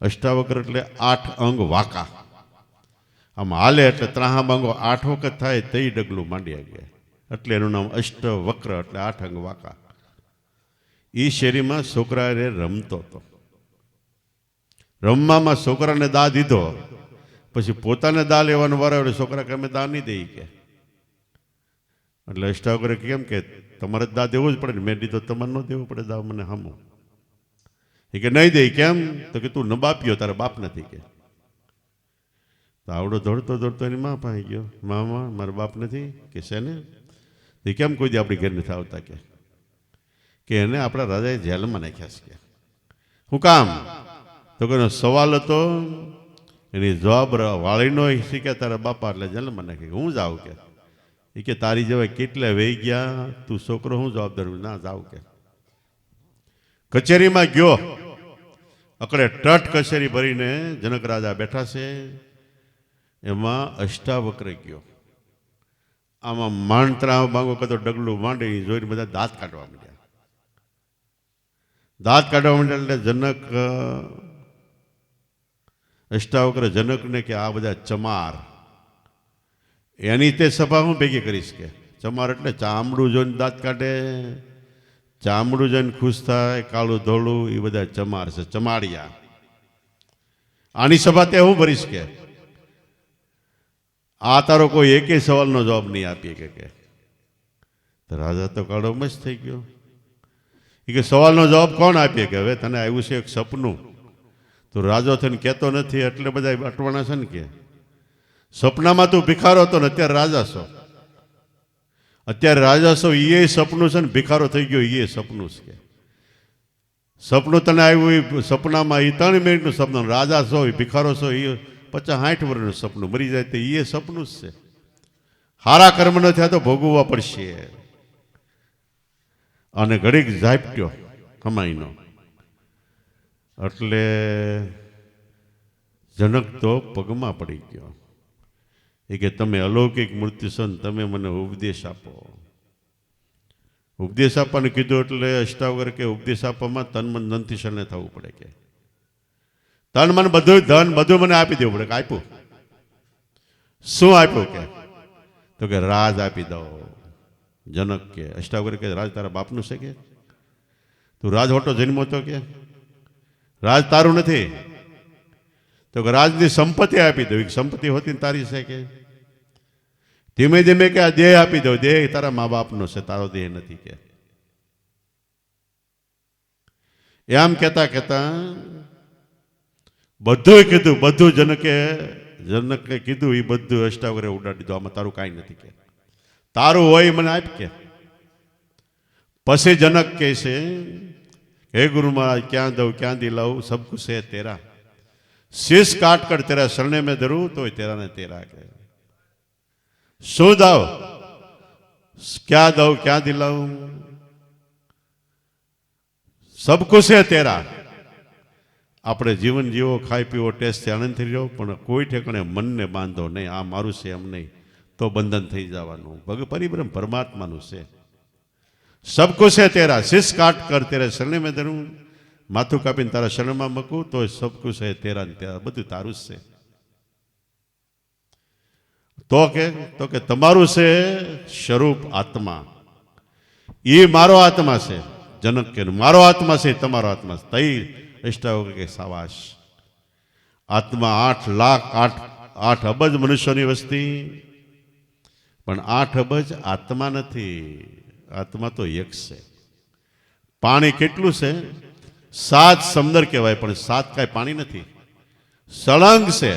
અષ્ટાવક્ર એટલે 8 અંગ વાંકા. આમ હાલે એટલે 3 અંગો 8 વખત થાય તે ડગલું માંડી ગયા, એટલે એનું નામ અષ્ટવક્ર, એટલે 8 અંગ વાંકા. એ શેરીમાં છોકરા રમતો હતો. રમવામાં છોકરાને દા દીધો, પછી પોતાને દા લેવાનો વારો એટલે છોકરા કે અમે દા નહીં દઈ કે. એટલે અષ્ટાવક્રે કેમ કે તમારે દા દેવો જ પડે ને, મેં દીધો તમારે ન દેવો પડે દા મને હામો. એ કે નહીં દે. કેમ? તો કે તું ન બાપ્યો, તારા બાપ નથી કે. તો આવડો દોડતો એની મા પાસે ગયો, મામા મારા બાપ નથી કે છે ને. એ કેમ કોઈ દી આપણી ઘર નથી આવતા કે એને આપણા રાજાએ જેલમાં નાખ્યા છે. હું કામ? તો કે સવાલ હતો, એની જવાબ વાળીનો શીખ્યા તારા બાપા એટલે જેલમાં નાખી. હું જાઉં કે? એ કે તારી જેવા કેટલા વહી ગયા, તું છોકરો હું જવાબદાર ના જાવ કે. કચેરીમાં ગયો, અકડે ટટ કચેરી ભરીને જનક રાજા બેઠા છે. એમાં અષ્ટાવક્ર ગયો. આમાં માંડતરા બાંગો કતો ડગલું માંડી જોઈને બધા દાંત કાઢવા માંડ્યા. દાંત કાઢવા માંડ્યા એટલે જનક અષ્ટાવક્ર જનકને કે આ બધા ચમાર, એની તે સભા હું ભેગી કરીશ કે. ચમાર એટલે ચામડું જોઈને દાંત કાઢે, ચામડું જોઈને ખુશ થાય, કાળું ધોળું, એ બધા ચમાર છે, ચમાડિયા. આની સભા તે હું ભરીશ કે. આ તારો કોઈ એકે સવાલનો જવાબ નહીં આપીએ કે. તો રાજા તો કાળો મસ્ત થઈ ગયો. એ કે સવાલનો જવાબ કોણ આપીએ કે? હવે તને આવ્યું છે એક સપનું, તો રાજો થઈને કહેતો નથી એટલે બધા અટવાણા છે ને કે. સપનામાં તું ભિખારો હતો ને અત્યારે રાજા છો. અત્યારે રાજા છો એ સપનું છે ને, ભિખારો થઈ ગયો એ સપનું છે કે. સપનું તને આવ્યું સપનામાં એ 3 મિનિટનું સપનું. રાજા છો, ભિખારો છો એ 50-60 વર્ષનું સપનું, મરી જાય તો એ સપનું જ છે. હારા કર્મ ન થયા તો ભોગવવા પડશે. અને ઘડીક ઝાપટ્યો કમાઈનો એટલે જનક તો પગમાં પડી ગયો. એ કે તમે અલૌકિક મૂર્તિ છો ને તમે મને ઉપદેશ આપો. ઉપદેશ આપવાનું કીધું એટલે અષ્ટાવગર કે ઉપદેશ આપવામાં તન મન ધનથી શરણે થવું પડે. કે તન મન બધું ધન બધું મને આપી દેવું પડે. કે આપ્યું? શું આપ્યું? કે તો કે રાજ આપી દો. જનક કે અષ્ટાવગર કે રાજ તારા બાપનું છે? કે તું રાજ હોટો જન્મો તો? કે રાજ તારું નથી. તો કે રાજની સંપત્તિ આપી દો. સંપત્તિ હોતી તારી છે? કે ધીમે ધીમે કે આ દેહ આપી દો. દેહ તારા મા બાપનો છે, તારો દેહ નથી. કે એમ કહેતા કહેતા બધું કીધું. બધું જનકે કીધું એ બધું અષ્ટાવગરે ઉડાડી દીધું. આમાં તારું કાંઈ નથી. કે તારું હોય મને આપ. કે પછી જનક કહે છે, હે ગુરુ મહારાજ ક્યાં દઉં ક્યાં દિલાવું, સબ કુછ है तेरा, शीश काट कर तेरा शरणे में धरूं तो तेरा ने तेरा. કે શું દઉં, ક્યાં દઉં ક્યાં દિલાવું, સબ કુછ है तेरा. આપણે જીવન જીવો, ખાઈ પીવો, ટેસ્ટ આનંદથી રહ્યો, પણ કોઈ ઠેકાણે મનને બાંધો નહીં. આ મારું છે એમ નહીં, તો બંધન થઈ જવાનું. પરિબ્રહ્મ પરમાત્માનું છે. સબ કુછ है तेरा, शीश काट कर तेरे शरणे में धरूं, માથું કાપીને તારા શરણમાં મૂકું તો સબ કુછ है तेरा ને તેરા, બધું તારું જ છે. તો કે તમારું છે સ્વરૂપ આત્મા, એ મારો આત્મા છે. જનક કે મારો આત્મા છે, તમારો આત્મા છે. તઈ અષ્ટાવગર કે સાવાશ. આત્મા 8 અબજ મનુષ્યોની વસ્તી, પણ 8 અબજ આત્મા નથી. આત્મા તો એક છે. પાણી કેટલું છે? 7 સમંદર કહેવાય, પણ 7 કાંઈ પાણી નથી, સળંગ છે.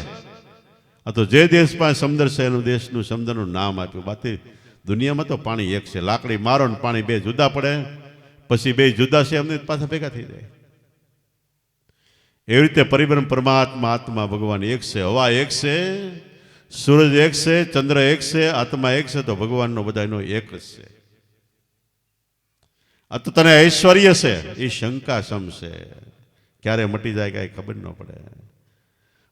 આ તો જે દેશ પાસે સમંદર છે એનું દેશનું સમંદરનું નામ આપ્યું. બાકી દુનિયામાં તો પાણી એક છે. લાકડી મારો ને પાણી બે જુદા પડે, પછી બે જુદા છે એમને પાછા ભેગા થઈ જાય. એવી રીતે પરિબ્રહ્મ પરમાત્મા આત્મા ભગવાન એક છે. હવા એક છે, સૂરજ એક છે, ચંદ્ર એક છે, આત્મા એક છે, તો ભગવાનનો બધાનો એક જ છે. આ તો તને ઐશ્વર્ય છે એ શંકાશમ છે, ક્યારે મટી જાય કાંઈ ખબર ન પડે.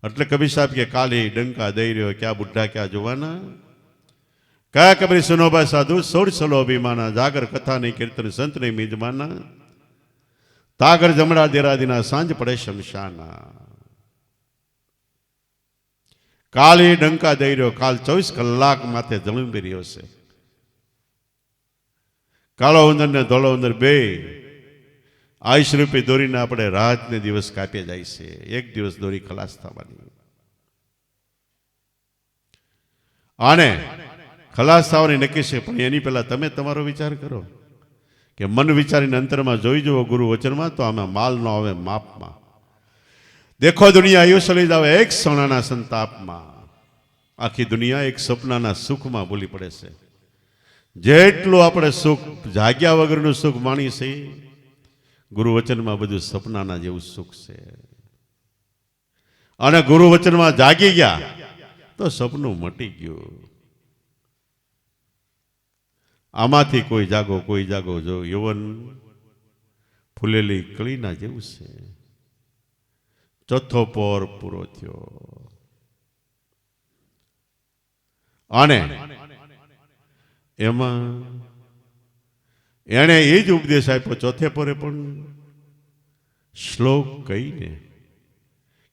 એટલે કબીર સાહેબ કે કાલી ડંકા દઈ રહ્યો, ક્યાં બુઢા ક્યાં જુવાના, કયા કબીર સુનોભાઈ સાધુ સોળ સલો અભિમાના, જાગર કથા નહીં કીર્તન સંત નહીં મીજમાના, તાગર જમણા દેરાદીના, સાંજ પડે શમશાના. કાલી ડંકા દઈ રહ્યો, કાલ 24 કલાક માથે જમી રહ્યો છે. કાળો ઉંદર ને ધોળો ઉંદર બે આયુષ રૂપી દોરીને આપણે રાત ને દિવસ કાપી જાય છે. એક દિવસ દોરી ખલાસ થવાની, અને ખલાસ થવાની નક્કી છે. પણ એની પહેલા તમે તમારો વિચાર કરો કે મન વિચારીને અંતરમાં જોઈ જુઓ ગુરુ વચનમાં, તો આમાં માલ ન આવે માપમાં. દેખો દુનિયા આયુષ્ય લઈ જાવે એક સોનાના સંતાપમાં. આખી દુનિયા એક સપનાના સુખમાં ભૂલી પડે છે. જેટલું આપણે સુખ જાગ્યા વગરનું સુખ માણી છે, ગુરુ વચનમાં બધું સપનાના જેવું સુખ છે. અને ગુરુ વચનમાં જાગી ગયા તો સપનું મટી ગયું. આમાંથી કોઈ જાગો જો યવન ફૂલેલી કળીના જેવું છે. ચોથો પોર પૂરો થયો, અને એમાં એણે એ જ ઉપદેશ આપ્યો ચોથે પોરે પણ શ્લોક કહીને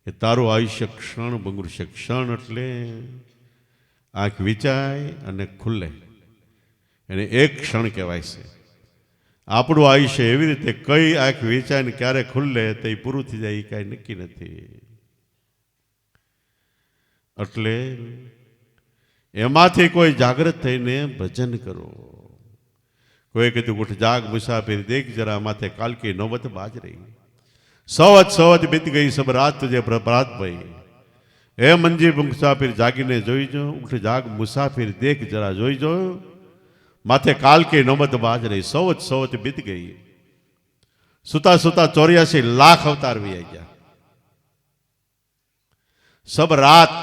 કે તારું આયુષ્ય ક્ષણ ભંગુર છે. ક્ષણ એટલે આંખ વિચાય અને ખુલ્લે, એને એક ક્ષણ કહેવાય છે. આપણું આયુષ્ય એવી રીતે કઈ આંખ વિચાય ને ક્યારે ખુલ્લે તે પૂરું થઈ જાય એ કાંઈ નક્કી નથી. એટલે એમાંથી કોઈ જાગૃત થઈને ભજન કરો. કોઈ કીધું ઉઠ જાગ મુસાફિર દેખ જરા, માથે કાલકી નોબત બાજ રહી, સવત બીત ગઈ સબ રાત તુજે પ્રભાત ભાઈ. એ મંજી મુસાફિર જાગીને જોઈજો, ઉઠ જાગ મુસાફિર દેખ જરા જોઈજો, માથે કાલકી નોબત બાજ રહી, સવત બીત ગઈ. સુતા સુતા 84 લાખ અવતાર વી ગયા. સબ રાત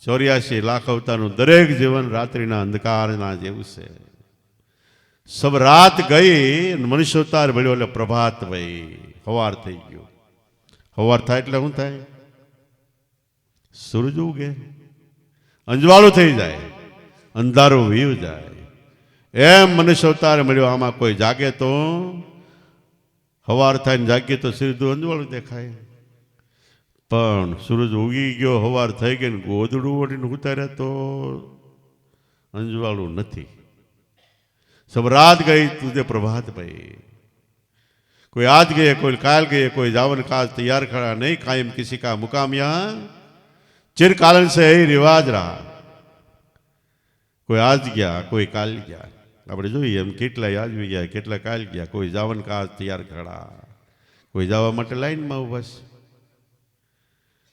84 લાખ અવતારનું દરેક જીવન રાત્રિના અંધકારના જેવું છે. સબ રાત ગઈ, મનુષ્ય અવતાર મળ્યો એટલે પ્રભાત ભાઈ, હવાર થઈ ગયો. હવાર થાય એટલે શું થાય? સૂરજ ઉગે, અંજવાળું થઈ જાય, અંધારું વીવ જાય. એમ મનુષ્ય અવતાર મળ્યો. આમાં કોઈ જાગે તો હવાર થાય ને જાગીએ તો સીધું અંજવાળું દેખાય. પણ સૂરજ ઉગી ગયો, હવાર થઈ ગઈ ને ગોદડું ઓઢીને ઉતાર્યા તો અંજવાળું નથી. સબ રાત ગઈ તુજે પ્રભાત ભાઈ. कोई आज गए, कोई काल गए, कोई जावन काज तैयार खड़ा नहीं, कायम किसी का मुकाम यहाँ चिरकालन से यही रिवाज रहा. કોઈ આજ ગયા, કોઈ કાલ ગયા. આપણે જોઈએ એમ કેટલાય આજ ગયા, કેટલા કાલ ગયા. કોઈ જાવન કાજ તૈયાર ખડા, કોઈ જવા માટે લાઈનમાં ઉભા છે.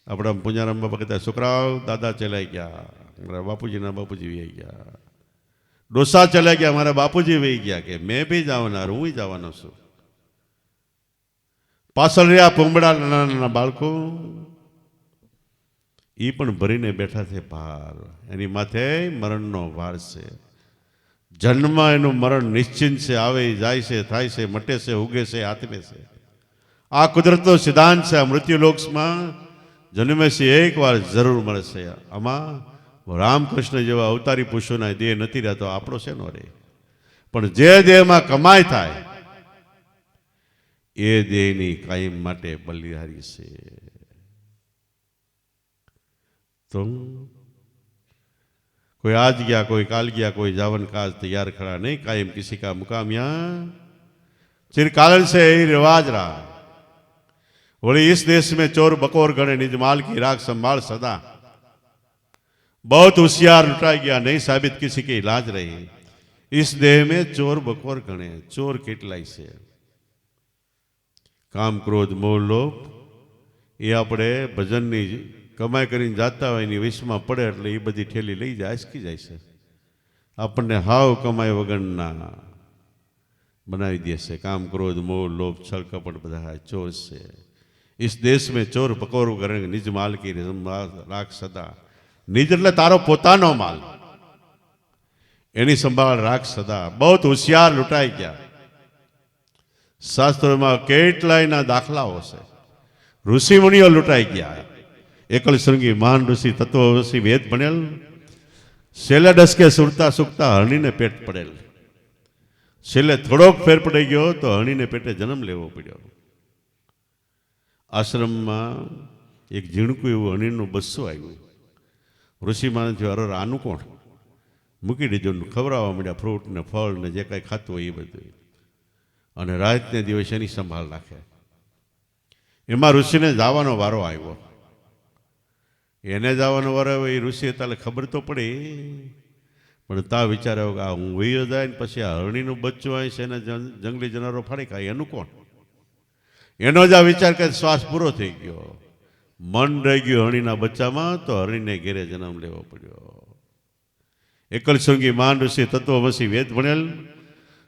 આપણા પૂંજારામ બાપા કહેતા છોકરાઓ દાદા ચલાઈ ગયા, મારા બાપુજીના બાપુજી વહી ગયા. ડોસા ચલાઈ ગયા, મારા બાપુજી વહી ગયા. કે મેં બી જવાનાર, હું જવાનો છું. પાછળ રહ્યા પોંબડા નાના નાના બાળકો, એ પણ ભરીને બેઠા છે ભાર. એની માથે મરણનો ભાર છે. જન્મ એનું મરણ નિશ્ચિંત છે. આવે જાય છે, થાય છે, મટે છે, ઉગે છે, આત્મે છે. આ કુદરતનો સિદ્ધાંત છે. આ મૃત્યુલોકમાં જન્મે છે એક વાર જરૂર મળે છે. આમાં રામકૃષ્ણ જેવા અવતારી પુરુષોના દેહ નથી રહેતો, આપણો છે નો રે. પણ જે દેહમાં કમાઈ થાય એ દેહની કાયમ માટે બલિહારી છે. तो कोई आज गया, कोई काल गया, कोई जावन काज तैयार खड़ा नहीं, कायम किसी का मुकाम यहाँ चिरकालन से यही रिवाज रहा. बोले इस देश में चोर बकोर गणे, निज माल की राख संभाल सदा. बहुत होशियार लुटाया गया, नहीं साबित किसी की इलाज रही. इस देह में चोर बकोर गणे. चोर કેટલાય છે. કામ ક્રોધ મોહ લોભ એ આપણે ભજનની કમાઈ કરીને જાતા હોય એની વિષમાં પડે એટલે એ બધી ઠેલી લઈ જાય, આસકી જાય છે. આપણને હાવ કમાઈ વગરના બનાવી દે છે. કામ ક્રોધ મોહ લોભ છળ કપટ બધા ચોર છે. इस देश में चोर पकोर करेंगे, निज माल की राख सदा. निज એટલે તારો પોતાનો માલ, એની સંભાળ રાખ સદા. बहुत હોશિયાર લૂંટાઈ ગયા. શાસ્ત્રોમાં કેટલાયના દાખલાઓ છે. ઋષિ મુનિઓ લૂંટાઈ ગયા. એકલ શૃંગી મહાન ઋષિ તત્વવશી વેદ ભણેલ, છેલ્લે ડસકે સુરતા સુકતા હરણીને પેટ પડેલ. છેલ્લે થોડોક ફેર પડી ગયો તો હરણીને પેટે જન્મ લેવો પડ્યો. આશ્રમમાં એક ઝીણકું એવું હરણીનું બસ્સું આવ્યું. ઋષિ માને થયું, અરે આનું કોણ? મૂકી દીધું. ખવડાવવા માંડ્યા ફ્રૂટ ને ફળ ને જે કાંઈ ખાતું હોય એ બધું. અને રાતને દિવસ એની સંભાળ રાખે. એમાં ઋષિને જવાનો વારો આવ્યો. એને જવાનો વારો આવ્યો. એ ઋષિ તાલે ખબર તો પડી, પણ તા વિચાર આવ્યો કે આ હું વયો જાય ને પછી આ હરણીનું બચ્ચું આવે છે એને જંગલી જનાવરો ફાડી ખાય, એનું કોણ? એનો જ આ વિચાર કરે. શ્વાસ પૂરો થઈ ગયો, મન રહી ગયું હરણીના બચ્ચામાં, તો હરણીને ઘેરે જન્મ લેવો પડ્યો. એકલ શૃંગી મહાન ઋષિ તત્વવશી વેદ ભણેલ,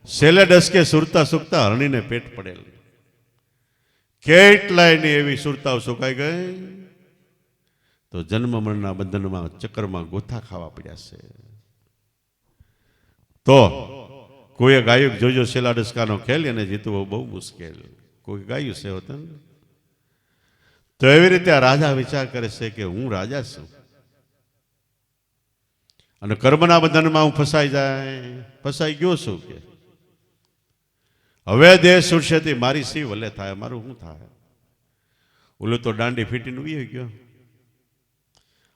છેલ્લે ડસકે સુરતા સુકતા હરણીને પેટ પડેલ. કેટલાયની એવી સુરતાઓ સુકાઈ ગઈ તો જન્મ મરણના બંધનમાં ચક્કરમાં ગોથા ખાવા પડ્યા છે. તો કોઈએ ગાયું જોજો છેલ્લા ડસકાનો ખેલ, એને જીતવો બહુ મુશ્કેલ. કોઈ ગાયું છે હોતું. તો એવી રીતે આ રાજા વિચાર કરે છે કે હું રાજા છું અને કર્મના બંધનમાં હું ફસાઈ ગયો છું. કે હવે દેહ છૂટશેથી મારી સી વલે થાય, મારું શું થાય? ઓલો તો દાંડી ફીટીને ઉઈ ગયો.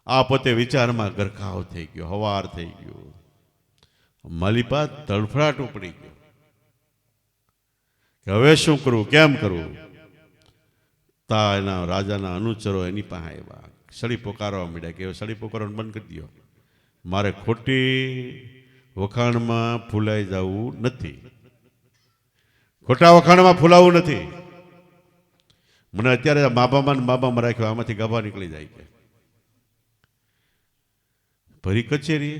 આ પોતે વિચારમાં ગરકાવ થઈ ગયો, હવાર થઈ ગયો. માલિપા તડફડાટ ઉપડી ગયો કે હવે શું કરવું, કેમ કરવું? તા એના રાજાના અનુચરો એની પાસે આવ્યા, સળી પોકારવા માંડ્યા કે સળી પોકારવાનું બંધ કરી દો, મારે ખોટી વખાણમાં ફૂલાઈ જવું નથી, ખોટા વખાણમાં ફૂલાવું નથી. મને અત્યારે બાબામાં રાખ્યો, આમાંથી ગાભા નીકળી જાય. કે ભરી કચેરી.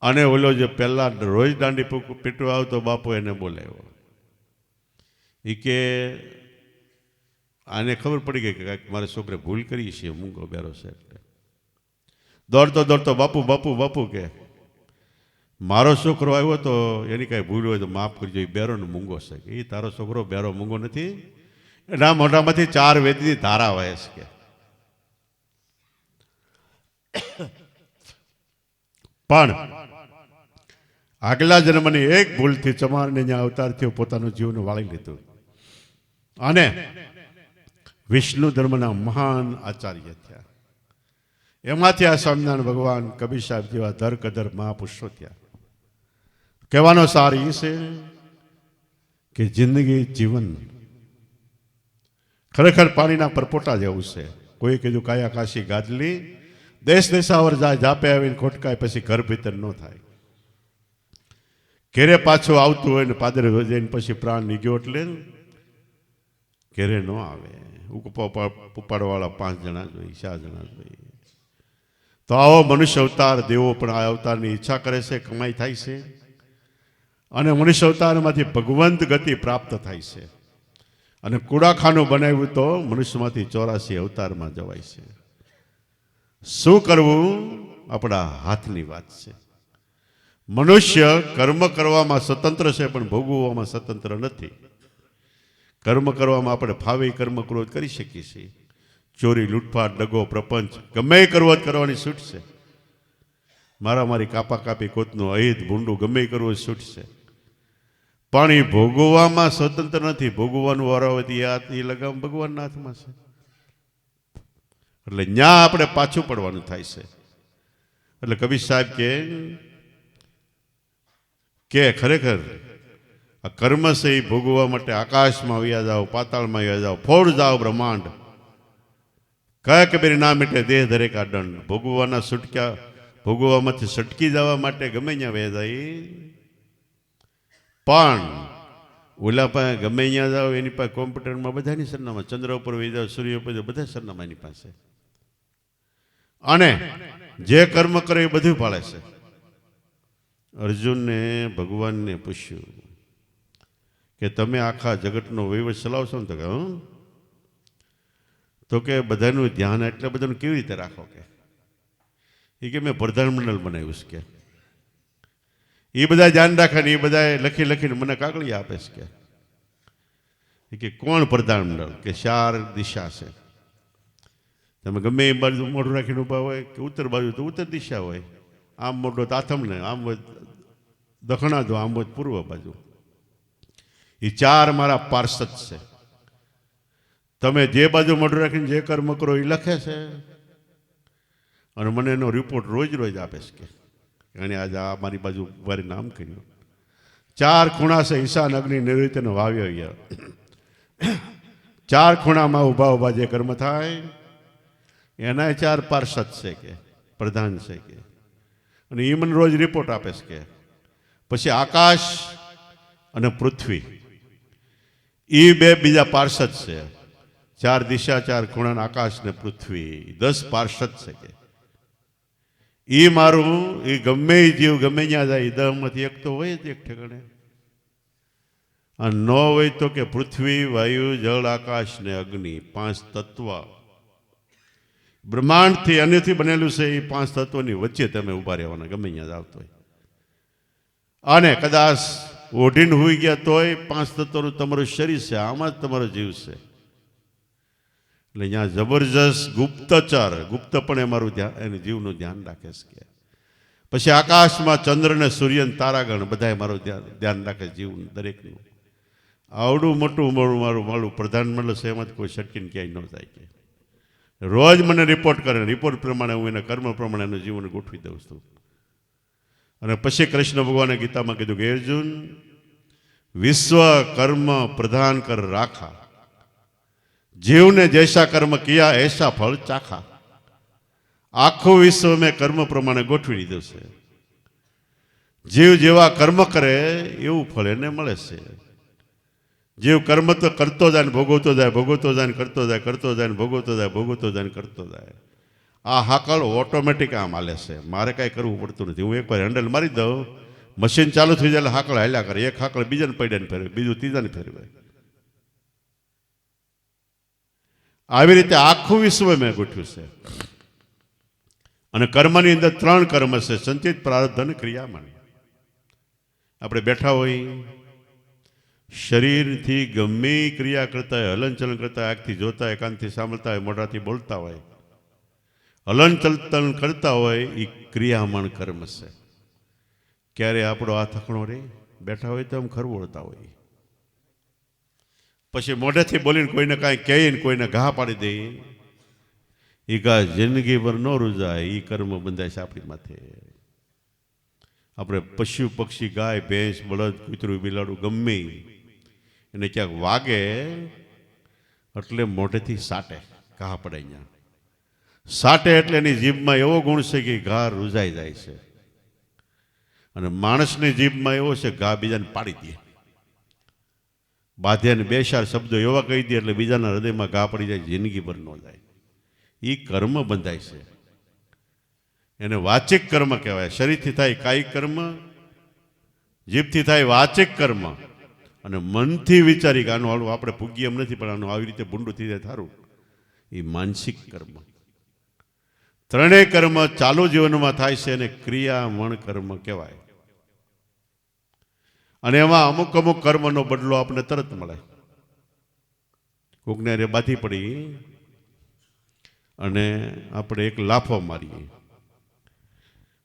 અને ઓલો જે પહેલા રોજ દાંડી પીટવા આવતો બાપો એને બોલાવ્યો. એ કે આને ખબર પડી ગઈ કે કાંઈક મારે છોકરે ભૂલ કરી છે, મૂંગો બેરો છે. એટલે દોડતો દોડતો બાપુ બાપુ બાપુ કે મારો છોકરો આવ્યો તો એની કાંઈ ભૂલ હોય તો માફ કરજો, એ બેરો ને મૂંગો છે. એ તારો છોકરો બેરો મૂંગો નથી, એના મોઢામાંથી 4 વેદની ધારા વહે છે. પણ આગલા જન્મની એક ભૂલથી ચમારને જ્યાં અવતાર થયો પોતાનું જીવન વાળી લીધું અને વિષ્ણુ ધર્મના મહાન આચાર્ય થયા. એમાંથી આ સ્વામિનારાયણ ભગવાન, કબીર સાહેબ જેવા દર કદર મહાપુરુષો થયા. કહેવાનો સાર એ છે કે જિંદગી જીવન ખરેખર પાણીના પરપોટા જેવું છે. કોઈ કીધું કાયા કાશી ગાદલી, દેશ દેશાવર જાય, જાપે આવીને ખોટકાય, પછી ઘર ભીતર ન થાય. ઘેરે પાછું આવતું હોય ને પાદરે જઈને પછી પ્રાણ નીગ્યો એટલે ઘેરે ન આવે. ઉપાડવાળા 5 જણા જોઈએ, 4 જણા જોઈએ. તો આવો મનુષ્ય અવતાર દેવો પણ આ અવતારની ઈચ્છા કરે છે, કમાઈ થાય છે અને મનુષ્ય અવતારમાંથી ભગવંત ગતિ પ્રાપ્ત થાય છે. અને કુડાખાનું બનાવ્યું તો મનુષ્યમાંથી 84 અવતારમાં જવાય છે. શું કરવું આપણા હાથની વાત છે. મનુષ્ય કર્મ કરવામાં સ્વતંત્ર છે પણ ભોગવવામાં સ્વતંત્ર નથી. કર્મ કરવામાં આપણે ફાવે કર્મ ક્રોધ કરી શકીએ છીએ. ચોરી, લૂંટફાટ, દગો, પ્રપંચ ગમે એ કરવો કરવાની છૂટ છે. મારી કાપા કાપી કોતનું અહિત ભૂંડું ગમે એ કરવું છૂટ છે. પણ એ ભોગવવામાં સ્વતંત્ર નથી. ભોગવવાનું વારાવતી એ લગામ ભગવાનના હાથમાં છે. એટલે ન્યા આપણે પાછું પડવાનું થાય છે. એટલે કબીર સાહેબ કે ખરેખર આ કર્મ છે એ ભોગવવા માટે આકાશમાં વ્યા જાઓ, પાતાળમાં વ્યા જાઓ, ફોડ જાઓ બ્રહ્માંડ. કયા કબીર ના મીટે દેહ ધરે કા દંડ. ભોગવવાના છૂટક્યા, ભોગવવામાંથી છટકી જવા માટે ગમે ત્યાં વ્યા જાય. પણ ઓલા પાસે ગમે ત્યાં જાઓ એની પાસે કોમ્પ્યુટરમાં બધાની સરનામા, ચંદ્ર ઉપર વહી જાઓ, સૂર્ય ઉપર બધા સરનામા એની પાસે. અને જે કર્મ કરે એ બધું પાળે છે. અર્જુનને ભગવાનને પૂછ્યું કે તમે આખા જગતનો વહીવટ ચલાવશો ને? તો કે બધાનું ધ્યાન એટલે બધાનું કેવી રીતે રાખો? કે મેં પ્રધાનમંડળ બનાવ્યું છે. કે એ બધા ધ્યાન રાખે ને એ બધા લખી લખીને મને કાગળી આપે છે. કે કોણ પ્રધાનમંડળ? કે 4 દિશા છે. તમે ગમે એ બાજુ મોઢું રાખીને ઊભા હોય કે ઉત્તર બાજુ તો ઉત્તર દિશા હોય, આમ મોઢો આથમને, આમ હોય દક્ષિણાધો, આમ હોય પૂર્વ બાજુ. એ 4 મારા પાર્ષદ છે. તમે જે બાજુ મોઢું રાખીને જે કર્મ કરો એ લખે છે અને મને એનો રિપોર્ટ રોજ રોજ આપે છે. કે એને આજે આ મારી બાજુ વારી નામ કર્યું. 4 ખૂણા છે. ઈશાન, અગ્નિ, નૈઋત્ય અને વાયવ્ય. 4 ખૂણામાં ઊભા ઊભા જે કર્મ થાય એના 4 પાર્ષદ છે કે પ્રધાન છે કે. અને એ મને રોજ રિપોર્ટ આપે છે. કે પછી આકાશ અને પૃથ્વી એ 2 બીજા પાર્ષદ છે. 4 દિશા, 4 ખૂણા, આકાશ ને પૃથ્વી 10 પાર્ષદ છે. કે એ મારું એ ગમે જીવ ગમે ત્યાં જાય 10માંથી એક તો હોય જ એક ઠેકાણે. અને ન હોય તો કે પૃથ્વી, વાયુ, જળ, આકાશ ને અગ્નિ 5 તત્વ બ્રહ્માંડથી અન્યથી બનેલું છે. એ 5 તત્વોની વચ્ચે તમે ઉભા રહેવાના ગમે ત્યાં આવતો હોય. અને કદાચ ઓઢીને હોઈ ગયા તોય 5 તત્વોનું તમારું શરીર છે, આમાં જ તમારો જીવ છે. એટલે અહીંયા જબરજસ્ત ગુપ્તચર, ગુપ્તપણે મારું ધ્યાન, એનું જીવનું ધ્યાન રાખે છે. પછી આકાશમાં ચંદ્ર ને સૂર્ય ને તારાગણ બધા મારું ધ્યાન રાખે જીવનું દરેકનું. આવડું મોટું મારું પ્રધાનમંડળ છે, એમાં કોઈ છટકીને ક્યાંય ન જાય. કે રોજ મને રિપોર્ટ કરે, રિપોર્ટ પ્રમાણે હું એના કર્મ પ્રમાણે એનું જીવન ગોઠવી દઉં છું. અને પછી કૃષ્ણ ભગવાને ગીતામાં કીધું કે અર્જુન, વિશ્વ કર્મ પ્રધાન કર રાખા, જીવને જૈસા કર્મ કિયા એસા ફળ ચાખા. આખું વિશ્વ મેં કર્મ પ્રમાણે ગોઠવી દીધું છે. જીવ જેવા કર્મ કરે એવું ફળ એને મળે છે. જીવ કર્મ તો કરતો જાય ને ભોગવતો જાય, ભોગવતો જાય ને કરતો જાય, કરતો જાય ને ભોગવતો જાય, ભોગવતો જાય ને કરતો જાય. આ હાકળ ઓટોમેટિક આમ હાલે છે. મારે કાંઈ કરવું પડતું નથી. હું એકવાર હેન્ડલ મારી દઉં, મશીન ચાલુ થઈ જાય એટલે હાકળ હાલ્યા કરે. એક હાકળ બીજાને પૈડાને ફેરવે, બીજું ત્રીજાને ફેરવે. આવી રીતે આખું વિશ્વ મેં ગોઠવ્યું છે. અને કર્મની અંદર 3 કર્મ છે: સંચિત, પ્રારબ્ધ અને ક્રિયામણ. આપણે બેઠા હોય, શરીરથી ગમે ક્રિયા કરતા હોય, હલનચલન કરતા હોય, આંખથી જોતા હોય, કાનથી સાંભળતા હોય, મોઢાથી બોલતા હોય, હલનચલન કરતા હોય, એ ક્રિયામણ કર્મ છે. ક્યારે આપણો હાથ હકણો રે, બેઠા હોય તો આમ ખરવડતા હોય, પછી મોઢેથી બોલીને કોઈને કાંઈ કહીને કોઈને ઘા પાડી દે, એ ઘા જિંદગી પર ન રૂજાય, એ કર્મ બંધાય છે આપણી માથે. આપણે પશુ પક્ષી, ગાય ભેંસ, બળદ, કૂતરું, બિલાડું ગમે એને ક્યાંક વાગે એટલે મોઢેથી સાટે, ઘા પડે. અહીંયા સાટે એટલે એની જીભમાં એવો ગુણ છે કે ઘા રૂજાઈ જાય છે. અને માણસની જીભમાં એવો છે, ઘા બીજાને પાડી દે, બાધ્યાને 2-4 શબ્દો એવા કહી દે એટલે બીજાના હૃદયમાં ઘા પડી જાય, જિંદગી પર ન જાય. એ કર્મ બંધાય છે. એને વાચિક કર્મ કહેવાય. શરીરથી થાય કાયિક કર્મ, જીભથી થાય વાચિક કર્મ, અને મનથી વિચારી કે આનું હાલું આપણે પૂગીએ એમ નથી, પણ આનું આવી રીતે ભૂંડું થઈ જાય થારું, એ માનસિક કર્મ. 3 કર્મ ચાલુ જીવનમાં થાય છે અને ક્રિયામણ કર્મ કહેવાય. અને એમાં અમુક અમુક કર્મનો બદલો આપણને તરત મળે. કોકને રે બાધી પડી અને આપણે એક લાફો મારીએ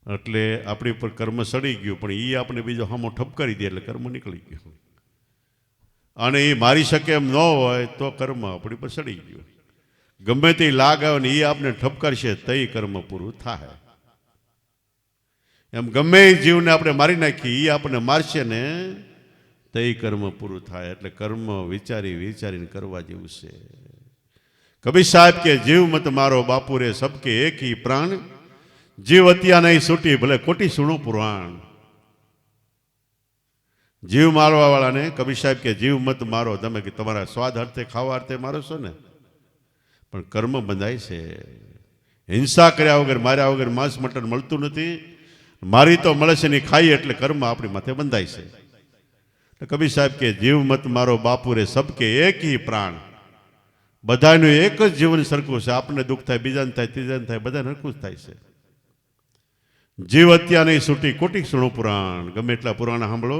એટલે આપણી ઉપર કર્મ સડી ગયું, પણ એ આપણે બીજો હામો ઠપકારી દે એટલે કર્મ નીકળી ગયું. અને એ મારી શકે એમ ન હોય તો કર્મ આપણી પર સડી ગયું. ગમે તે લાગ આવે ને એ આપણે ઠપકારશે તો એ કર્મ પૂરું થાય. એમ ગમે એ જીવને આપણે મારી નાખીએ, એ આપણને મારશે ને તો એ કર્મ પૂરું થાય. એટલે કર્મ વિચારી વિચારીને કરવા જેવું છે. કબીર સાહેબ કે જીવ મત મારો બાપુ રે સબકે એક ही प्राण, જીવ અત્યા નહીં છૂટી ભલે કોટી સુણો પુરાણ. જીવ મારવા વાળાને કબીર સાહેબ કે જીવ મત મારો, તમે કે તમારા સ્વાદ અર્થે ખાવા અર્થે મારો છો ને, પણ કર્મ બંધાય છે. હિંસા કર્યા વગર, માર્યા વગર માંસ મટન મળતું નથી. મારી તો મળે છે નહીં, ખાઈ એટલે કર્મ આપણી માથે બંધાય છે. કબીર સાહેબ કે જીવ મત મારો બાપુ રે સબકે એક ही प्राण, બધાનું એક જ જીવન સરખું છે. આપણને દુઃખ થાય, બીજાને થાય, ત્રીજાને થાય, બધાને સરખું જ થાય છે. જીવ અત્યા નહીં છૂટી કોટી સુણો પુરાણ. ગમે એટલા પુરાણ સાંભળો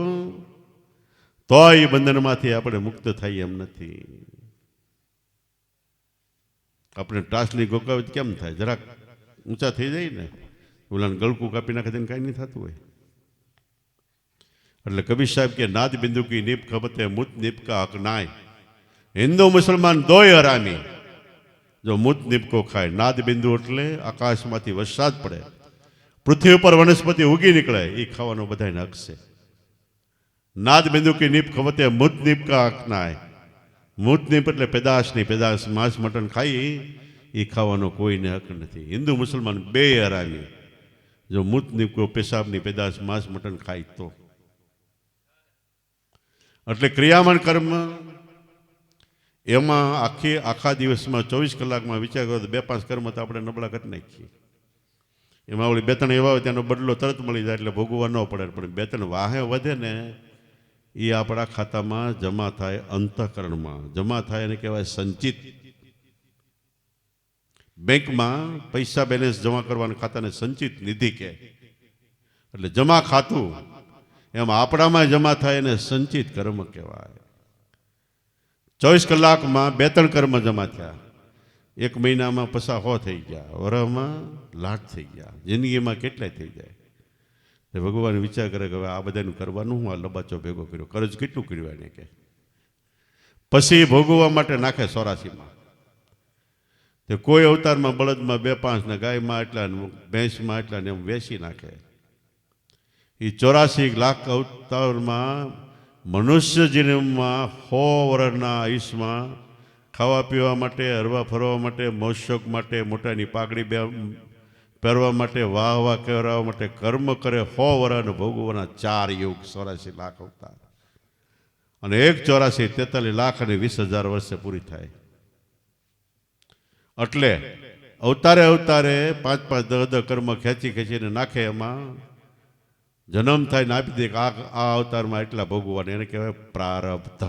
તોય બંધનમાંથી આપણે મુક્ત થાય એમ નથી. આપણે ટાસલી ગોકાવી કેમ થાય? જરાક ઊંચા થઈ જાય ને, ઓલાને ગળકું કાપી નાખે તેને કાંઈ નહીં થતું હોય. એટલે કબીર સાહેબ કે નાદ બિંદુ કી નીપ ખબતે મુત નીપકા હક નાય, હિન્દુ મુસલમાન દોય હરામી. જો મુત નીપકો ખાય, નાદ બિંદુ એટલે આકાશમાંથી વરસાદ પડે, પૃથ્વી ઉપર વનસ્પતિ ઉગી નીકળે, એ ખાવાનો બધાને હક છે. નાદ બિંદુ કી નીપ ખબતે મુત નીપકા હક નાય. મુત નીપ એટલે પેદાશની પેદાશ, માંસ મટન ખાઈ એ ખાવાનો કોઈને હક નથી. હિન્દુ મુસલમાન બે હરામી. જો મુત નીપકો પેશાબની પેદાશ, માંસ મટન ખાય તો. એટલે ક્રિયામણ કર્મ એમાં આખા દિવસમાં 24 કલાકમાં વિચાર કરો તો 2-5 કર્મ તો આપણે નબળા કરી નાખીએ. એમાં ઓલી 2-3 એવા હોય તેનો બદલો તરત મળી જાય એટલે ભોગવવા ન પડે. પણ 2-3 વાહે વધે ને એ આપણા ખાતામાં જમા થાય, અંતઃકરણમાં જમા થાય, એને કહેવાય સંચિત. બેંકમાં પૈસા બેલેન્સ જમા કરવાના ખાતાને સંચિત નિધિ કહે. એટલે જમા ખાતું એમ આપણામાં જમા થાય એને સંચિત કર્મ કહેવાય. 24 કલાકમાં 2-3 કર્મ જમા થયા. 1 મહિનામાં 50 થઈ ગયા, વરસમાં લાખ થઈ ગયા, જિંદગીમાં કેટલાય થઈ જાય. ભગવાન વિચાર કરે કે હવે આ બધાનું કરવાનું હું, આ લબાચો ભેગો કર્યો, કરજ કેટલું કર્યું એને કે. પછી ભોગવવા માટે નાખે 84માં. તે કોઈ અવતારમાં બળદમાં 2-5 ને ગાયમાં એટલા ને ભેંસમાં એટલા ને એમ વેચી નાખે. એ 84 લાખ અવતારમાં મનુષ્ય જન્મમાં 100 વર્ષના આયુષ્માં ખાવા પીવા માટે, હરવા ફરવા માટે, મોજ શોખ માટે, મોટાની પાઘડી પહેરવા માટે, વાહ વાહ કરાવવા માટે કર્મ કરે 100 વર્ષ ભોગવવાના 4 યુગ, 84 લાખ અવતાર. અને 1 43 લાખ અને 20,000 વર્ષે પૂરી થાય. એટલે અવતારે અવતારે 5-5 10 કર્મ ખેંચી ખેંચીને નાખે. એમાં જન્મ થાય ને આપી દે કે આ અવતારમાં એટલા ભોગવવાના, એને કહેવાય પ્રારબ્ધ.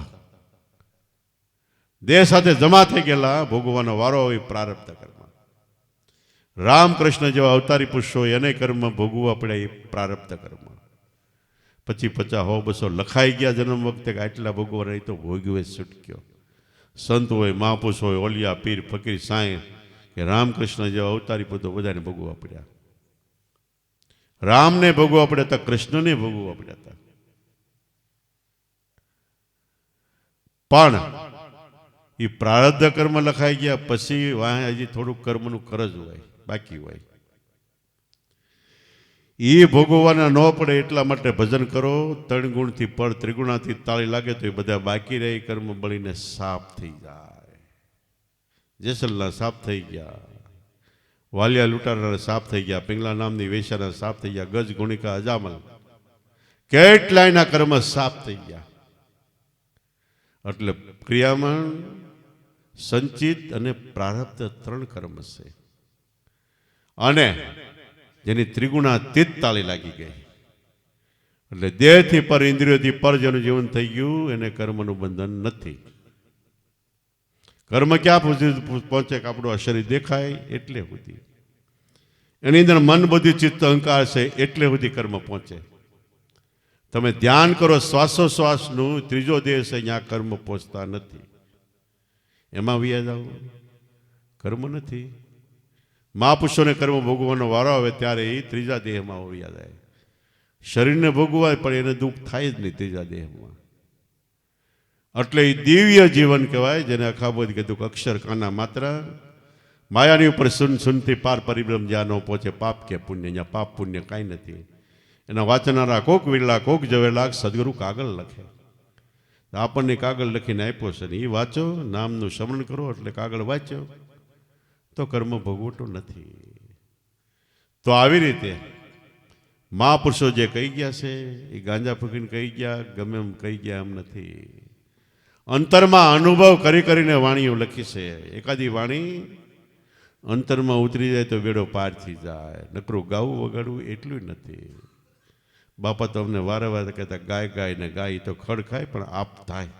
દેહ સાથે જમા થઈ ગયેલા ભોગવવાનો વારો હોય પ્રારબ્ધ કર્મ. રામકૃષ્ણ જેવા અવતારી પુરુષો એને કર્મ ભોગવવા પડે, એ પ્રારબ્ધ કર્મ. પછી 50, 100, 200 લખાઈ ગયા જન્મ વખતે કે આટલા ભોગવવાના, એ તો ભોગવે છૂટક્યો. સંત હોય, મહાપુરુષ હોય, ઓલિયા, પીર, ફકીર, સાંઈ કે રામકૃષ્ણ જેવા અવતારી પુરુષો બધાને ભોગવવા પડ્યા. રામને ભોગવવા પડ્યા હતા, કૃષ્ણને ભોગવવા પડ્યા હતા. પણ એ પ્રારબ્ધ કર્મ લખાઈ ગયા પછી વાહ હજી થોડુંક કર્મનું કરજ હોય, બાકી હોય. એ ભોગવવાના ન પડે એટલા માટે ભજન કરો. 3 ગુણથી પળ, ત્રિગુણાથી તાળી લાગે તો એ બધા બાકી રહે, કર્મ બળીને સાફ થઈ જાય. જેસલના સાફ થઈ ગયા, વાલિયા લૂંટારા સાફ થઈ ગયા, પિંગલા નામની વેશ્યાના સાફ થઈ ગયા, ગજ ગુણિકા અજામલ કેટલાયના કર્મ સાફ થઈ ગયા. એટલે ક્રિયામાં સંચિત અને પ્રારબ્ધ 3 કર્મ છે. અને જેની ત્રિગુણાતીત તાળી લાગી ગઈ, એટલે દેહથી પર, ઇન્દ્રિયોથી પર જેનું જીવન થઈ ગયું, એને કર્મનું બંધન નથી. કર્મ ક્યાં પહોંચે કે આપણું શરીર દેખાય એટલે સુધી, એની અંદર મન, બુદ્ધિ, ચિત્ત, અહંકાર છે એટલે સુધી કર્મ પહોંચે. તમે ધ્યાન કરો શ્વાસોશ્વાસનું, ત્રીજો દેહ છે, અહીંયા કર્મ પહોંચતા નથી. એમાં વ્યાજ આવું કર્મ નથી. મહાપુરુષોને કર્મ ભોગવવાનો વારો આવે ત્યારે એ ત્રીજા દેહમાં વ્યા જાય. શરીરને ભોગવાય પણ એને દુઃખ થાય જ નહીં ત્રીજા દેહમાં. એટલે એ દિવ્ય જીવન કહેવાય, જેને અખાબોધ કીધું કે અક્ષર કાના માત્ર, માયાની ઉપર સુન સુનથી પાર પરિબ્રહ્મ જ્યાં ન પહોંચે, પાપ કે પુણ્ય, જ્યાં પાપ પુણ્ય કાંઈ નથી. એના વાંચનારા કોક વિરલા, કોક જવેલા સદગુરુ કાગળ લખે. આપણને કાગળ લખીને આપ્યો છે ને એ વાંચો, નામનું સ્મરણ કરો, એટલે કાગળ વાંચ્યો તો કર્મ ભોગવટું નથી. તો આવી રીતે મહાપુરુષો જે કહી ગયા છે એ ગાંજા ફૂકીને કહી ગયા, ગમે એમ કહી ગયા એમ નથી. અંતરમાં અનુભવ કરી કરીને વાણીઓ લખી છે. એકાદી વાણી અંતરમાં ઉતરી જાય તો બેડો પાર થઈ જાય. નકરું ગાવું વગાડવું એટલું નથી. બાપા તો અમને વારે વારે કહેતા, ગાય ગાય ને ગાય તો ખડ ખાય પણ આપ થાય.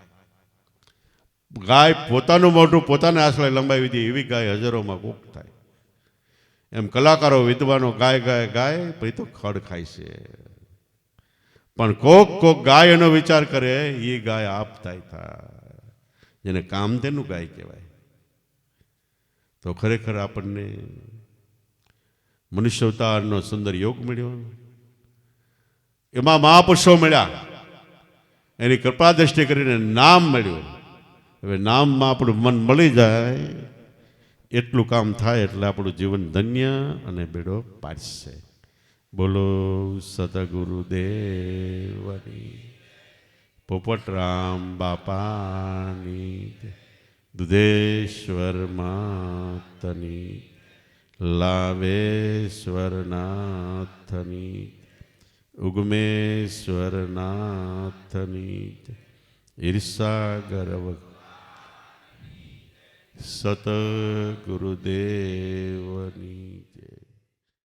ગાય પોતાનું મોઢું પોતાને આશ્રય લંબાવી દે એવી ગાય હજારોમાં કોક થાય. એમ કલાકારો, વિદ્વાનો ગાય ગાય ગાય પછી તો ખડ ખાય છે. પણ કોક કોક ગાય એનો વિચાર કરે, એ ગાય આપ થાય, જેને કામધેનું ગાય કહેવાય. તો ખરેખર આપણને મનુષ્ય અવતારનો સુંદર યોગ મળ્યો. એમાં મહાપુરુષો મળ્યા, એની કૃપા દ્રષ્ટિ કરીને નામ મળ્યું. હવે નામમાં આપણું મન મળી જાય એટલું કામ થાય એટલે આપણું જીવન ધન્ય અને બેડો પાડશે. બોલો સતગુરુદેવની, પોપટરામ બાપાની, દુધેશ્વર માતની, લાવેશ્વર નાથની, ઉગમેશ્વર નાથની, ઈર્ષાગર સતગુરુદેવની.